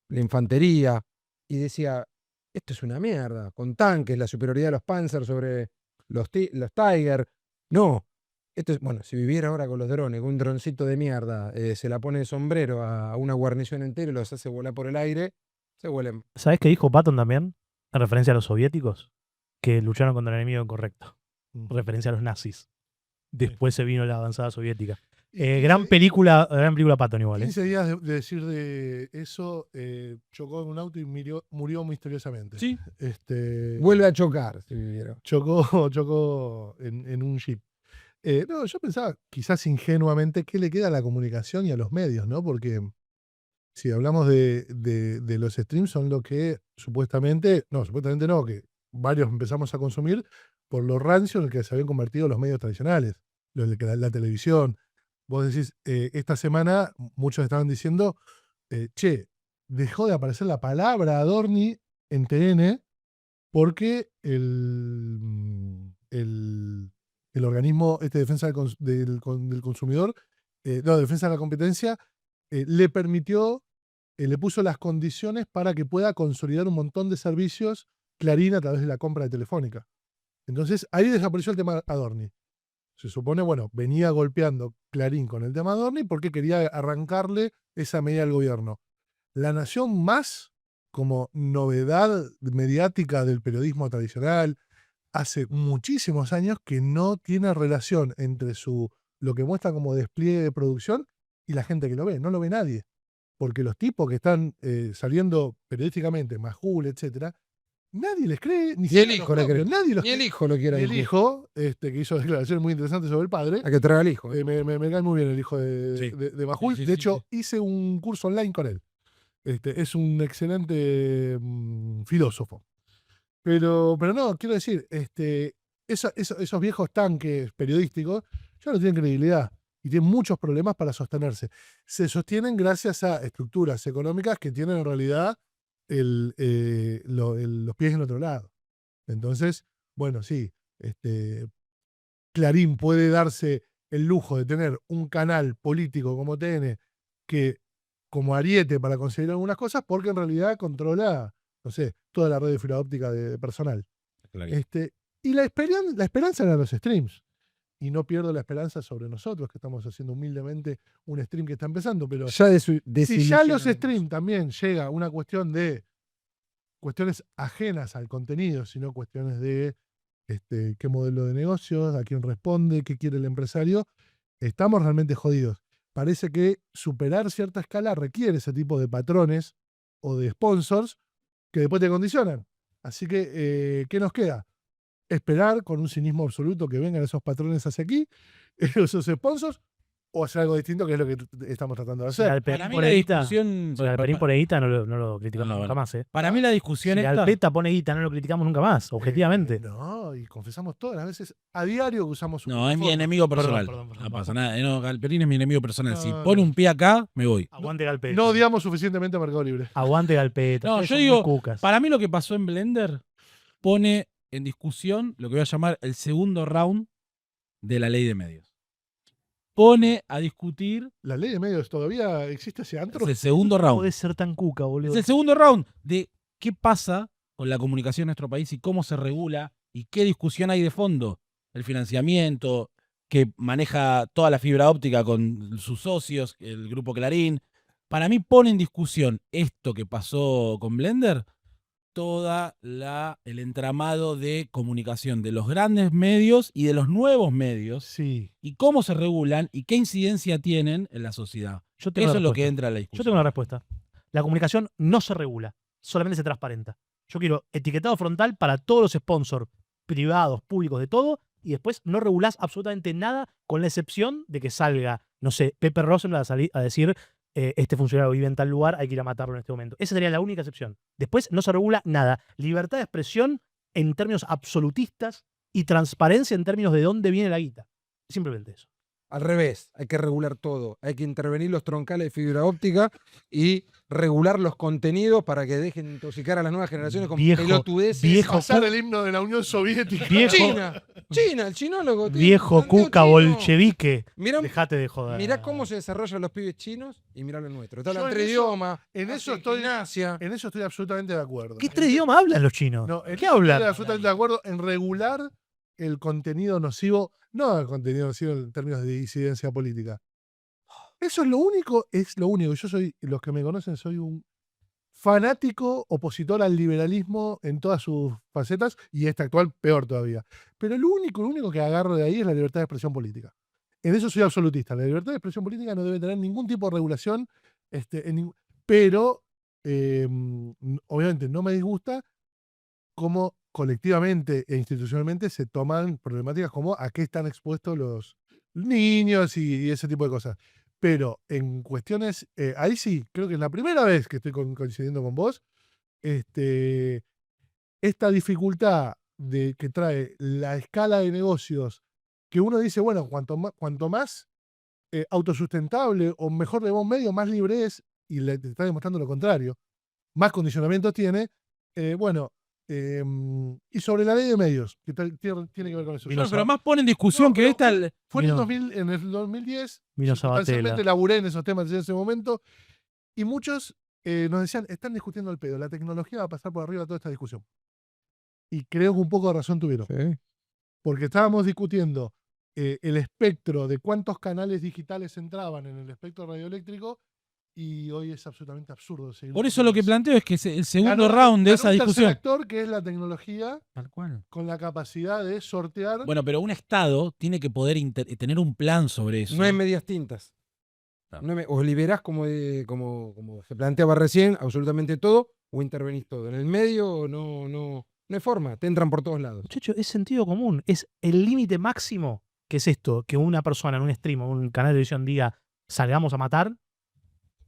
la infantería. Y decía, esto es una mierda, con tanques, la superioridad de los Panzer sobre los Tiger. No, esto es, bueno, si viviera ahora con los drones, con un droncito de mierda, se la pone de sombrero a una guarnición entera y los hace volar por el aire, se vuelen. ¿Sabés qué dijo Patton también? En referencia a los soviéticos, que lucharon contra el enemigo incorrecto. Referencia a los nazis. Después se vino la avanzada soviética. Gran película Patton igual. 15 días de decir de eso, chocó en un auto y murió misteriosamente. Sí. Vuelve a chocar, si viviera. Chocó en un jeep. No, yo pensaba, quizás ingenuamente, ¿qué le queda a la comunicación y a los medios, no? Porque si hablamos de los streams, son lo que supuestamente no, que varios empezamos a consumir por lo rancio en el que se habían convertido los medios tradicionales, la televisión. Vos decís, esta semana muchos estaban diciendo, che, dejó de aparecer la palabra Adorni en TN porque el organismo defensa del consumidor, defensa de la competencia, le permitió le puso las condiciones para que pueda consolidar un montón de servicios Clarín a través de la compra de Telefónica. Entonces, ahí desapareció el tema Adorni. Se supone, bueno, venía golpeando Clarín con el tema Adorni porque quería arrancarle esa medida al gobierno. La Nación Más, como novedad mediática del periodismo tradicional, hace muchísimos años que no tiene relación entre lo que muestra como despliegue de producción y la gente que lo ve. No lo ve nadie. Porque los tipos que están saliendo periodísticamente, Majul, etcétera, nadie les cree, ni Ni el siquiera hijo los le cree. propios, nadie los Ni el cree. hijo lo quiere Y el ahí. hijo, que hizo declaraciones muy interesantes sobre el padre, A que traga el hijo. me cae muy bien el hijo Sí. de Majul. Sí, sí, De sí, hecho, hice un curso online con él. Es un excelente filósofo. Pero no, quiero decir, esos viejos tanques periodísticos ya no tienen credibilidad y tienen muchos problemas para sostenerse. Se sostienen gracias a estructuras económicas que tienen en realidad los pies en otro lado. Entonces, bueno, sí, Clarín puede darse el lujo de tener un canal político como TN que como ariete para conseguir algunas cosas porque en realidad controla, no sé, toda la red de fibra óptica de personal. Clarín. Y la esperanza eran los streams. Y no pierdo la esperanza sobre nosotros, que estamos haciendo humildemente un stream que está empezando. Pero Ya si ya los desilusionamos. streams también llega una cuestión de cuestiones ajenas al contenido, sino cuestiones de qué modelo de negocios, a quién responde, qué quiere el empresario, estamos realmente jodidos. Parece que superar cierta escala requiere ese tipo de patrones o de sponsors que después te condicionan. Así que, ¿qué nos queda? Esperar con un cinismo absoluto que vengan esos patrones hacia aquí, esos sponsors, o hacer algo distinto, que es lo que estamos tratando de Si hacer. Galperín Para mí pone la guita, discusión. porque Galperín pone guita, no lo criticamos No, nunca bueno. más, ¿eh? Para mí la discusión Si esta. Galpeta pone guita, no lo criticamos nunca más, objetivamente. No, y confesamos todas las veces a diario que usamos su No, es mi plataforma. enemigo personal. Perdón, No pasa nada. No, Galperín es mi enemigo personal. Si No, pone no. un pie acá, me voy. Aguante Galpeta. No odiamos suficientemente a Mercado Libre. Aguante Galpeta. No, Ustedes yo son digo, muy cucas. Para mí lo que pasó en Blender pone en discusión lo que voy a llamar el segundo round de la ley de medios. Pone a discutir. La ley de medios todavía existe ese antro. Es el segundo No round. podés ser tan cuca, boludo. Es el segundo round de qué pasa con la comunicación en nuestro país y cómo se regula y qué discusión hay de fondo. El financiamiento que maneja toda la fibra óptica con sus socios, el grupo Clarín. Para mí pone en discusión esto que pasó con Blender, toda el entramado de comunicación de los grandes medios y de los nuevos medios Sí. y cómo se regulan y qué incidencia tienen en la sociedad. Yo tengo Eso una es lo que respuesta. entra a la Yo discusión. tengo una respuesta. La comunicación no se regula, solamente se transparenta. Yo quiero etiquetado frontal para todos los sponsors, privados, públicos, de todo, y después no regulás absolutamente nada, con la excepción de que salga, no sé, Pepe Rosenblatt a decir este funcionario vive en tal lugar, hay que ir a matarlo en este momento. Esa sería la única excepción. Después no se regula nada. Libertad de expresión en términos absolutistas y transparencia en términos de dónde viene la guita. Simplemente eso. Al revés, hay que regular todo. Hay que intervenir los troncales de fibra óptica y regular los contenidos para que dejen de intoxicar a las nuevas generaciones con Viejo- pelotudeces. viejo Pasar el himno de la Unión Soviética. Viejo, China, el chinólogo. tío, viejo Santiago cuca chino. bolchevique. Mirá, Dejate de joder. mirá cómo se desarrollan los pibes chinos y mirá lo nuestro. Está Yo en en tres eso- idiomas. en eso hacen estoy- gimnasia. En eso estoy absolutamente de acuerdo. ¿Qué tres idiomas hablan los chinos? No, en ¿Qué eso hablan? Estoy absolutamente de acuerdo en regular el contenido nocivo, no el contenido nocivo en términos de disidencia política. Eso es lo único. Yo soy, los que me conocen, soy un fanático opositor al liberalismo en todas sus facetas y este actual peor todavía. Pero lo único que agarro de ahí es la libertad de expresión política. En eso soy absolutista. La libertad de expresión política no debe tener ningún tipo de regulación, pero obviamente no me disgusta cómo colectivamente e institucionalmente se toman problemáticas como a qué están expuestos los niños y ese tipo de cosas. Pero en cuestiones, ahí sí, creo que es la primera vez que estoy coincidiendo con vos, esta dificultad que trae la escala de negocios, que uno dice, bueno, cuanto más autosustentable o mejor de buen medio, más libre es, y te está demostrando lo contrario, más condicionamiento tiene, y sobre la ley de medios, que tiene que ver con eso. Vino Pero más pone en discusión No, que pero esta. Fue en el, Vino- en el 2010, Vino Sabatella. sustancialmente laburé en esos temas en ese momento, y muchos nos decían, están discutiendo el pedo, la tecnología va a pasar por arriba de toda esta discusión. Y creo que un poco de razón tuvieron. Sí. Porque estábamos discutiendo el espectro de cuántos canales digitales entraban en el espectro radioeléctrico y hoy es absolutamente absurdo. Por eso lo que planteo es que el segundo Ganó- round de ganó esa un tercer discusión. actor que es la tecnología Tal cual. con la capacidad de sortear. Bueno, pero un Estado tiene que poder tener un plan sobre eso. No hay medias tintas. Claro. No hay o liberás como se planteaba recién, absolutamente todo, o intervenís todo. En el medio no hay forma, te entran por todos lados. Muchacho, es sentido común. Es el límite máximo que es esto, que una persona en un stream o un canal de televisión diga salgamos a matar.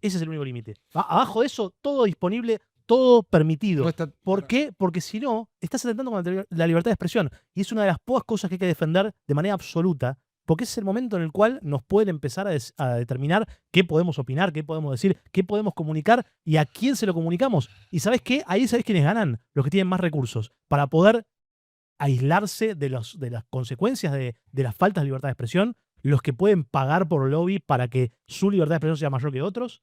Ese es el único límite. Abajo de eso, todo disponible, todo permitido. No está- ¿Por qué? Porque si no, estás atentando contra la libertad de expresión. Y es una de las pocas cosas que hay que defender de manera absoluta, porque ese es el momento en el cual nos pueden empezar a determinar qué podemos opinar, qué podemos decir, qué podemos comunicar y a quién se lo comunicamos. ¿Y sabes qué? Ahí sabes quiénes ganan, los que tienen más recursos, para poder aislarse de las consecuencias de las faltas de libertad de expresión, los que pueden pagar por lobby para que su libertad de expresión sea mayor que otros.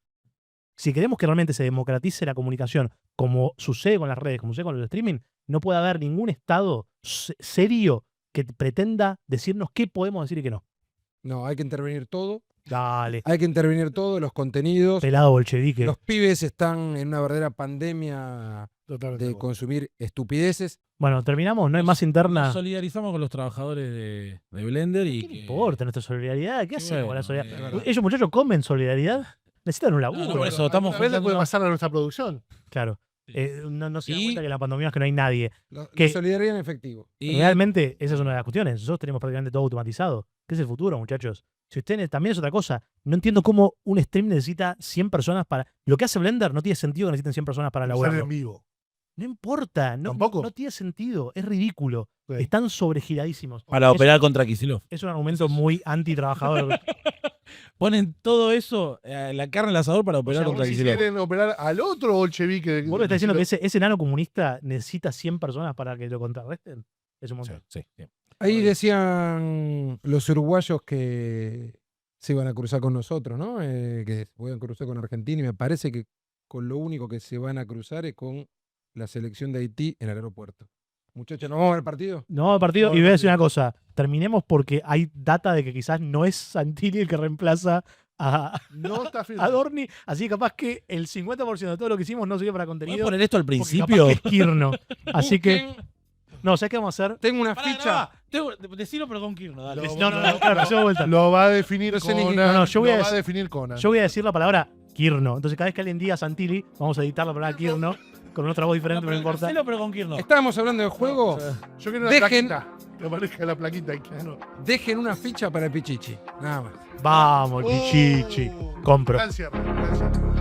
Si queremos que realmente se democratice la comunicación, como sucede con las redes, como sucede con el streaming, no puede haber ningún Estado serio que pretenda decirnos qué podemos decir y qué no. No, hay que intervenir todo. Dale, Hay que intervenir todo, los contenidos. pelado bolchevique. Los pibes están en una verdadera pandemia Totalmente. de consumir estupideces. Bueno, terminamos, no hay más Nos interna. solidarizamos con los trabajadores de Blender y ¿Qué le que- importa nuestra solidaridad? ¿Qué Qué hacemos con la bueno, solidaridad? verdad. Ellos, muchachos, comen solidaridad. Necesitan un laburo. No, por eso estamos A veces puede juntando- pasar a nuestra producción. Claro. Sí. No se dan Y- cuenta que la pandemia es que no hay nadie. La ¿Qué? solidaridad en efectivo. y- Realmente, esa es una de las cuestiones. Nosotros tenemos prácticamente todo automatizado. ¿Qué es el futuro, muchachos? Si ustedes también es otra cosa. No entiendo cómo un stream necesita 100 personas para. Lo que hace Blender no tiene sentido que necesiten 100 personas para Sale elaborarlo. en vivo. No importa. ¿Tampoco? No tiene sentido. Es ridículo. Ok. Están sobregiradísimos. para operar contra Kicillof. Es un argumento muy antitrabajador. Ponen todo eso, la carne al asador para operar sea, contra Si Kicillof. quieren operar al otro bolchevique. ¿Vos me estás diciendo que ese enano comunista necesita 100 personas para que lo contrarresten? Es un Sí, montón. sí, sí. Ahí decían los uruguayos que se iban a cruzar con nosotros, ¿no? Que se iban a cruzar con Argentina y me parece que con lo único que se van a cruzar es con la selección de Haití en el aeropuerto. Muchachos, ¿no vamos a ver el partido? No, partido. No, Y voy a decir partido. una cosa. Terminemos porque hay data de que quizás no es Santilli el que reemplaza a No está firmado. Dorni. Así que capaz que el 50% de todo lo que hicimos no sirve para ¿Puedes contenido. poner esto al porque principio? capaz que es Kirno. Así que. Busquen, No, ¿sabes qué vamos a hacer? tengo una Pará, ficha. Decilo pero con Kirno, dale. No, No, claro, hacemos vuelta. Lo va a definir No sé ni- Conan. no, yo voy a lo va a decir- definir Conan. Yo voy a decir la palabra Kirno. Entonces, cada vez que alguien diga Santilli, vamos a editar la palabra Kirno con otra voz diferente, no importa. Decilo pero con Kirno. Estábamos hablando del juego. Yo quiero una Dejen- plaquita. Que aparezca la plaquita. Dejen una ficha para el Pichichi. Nada más. Vamos, Pichichi. Compro. Gran cierre, gran cierre.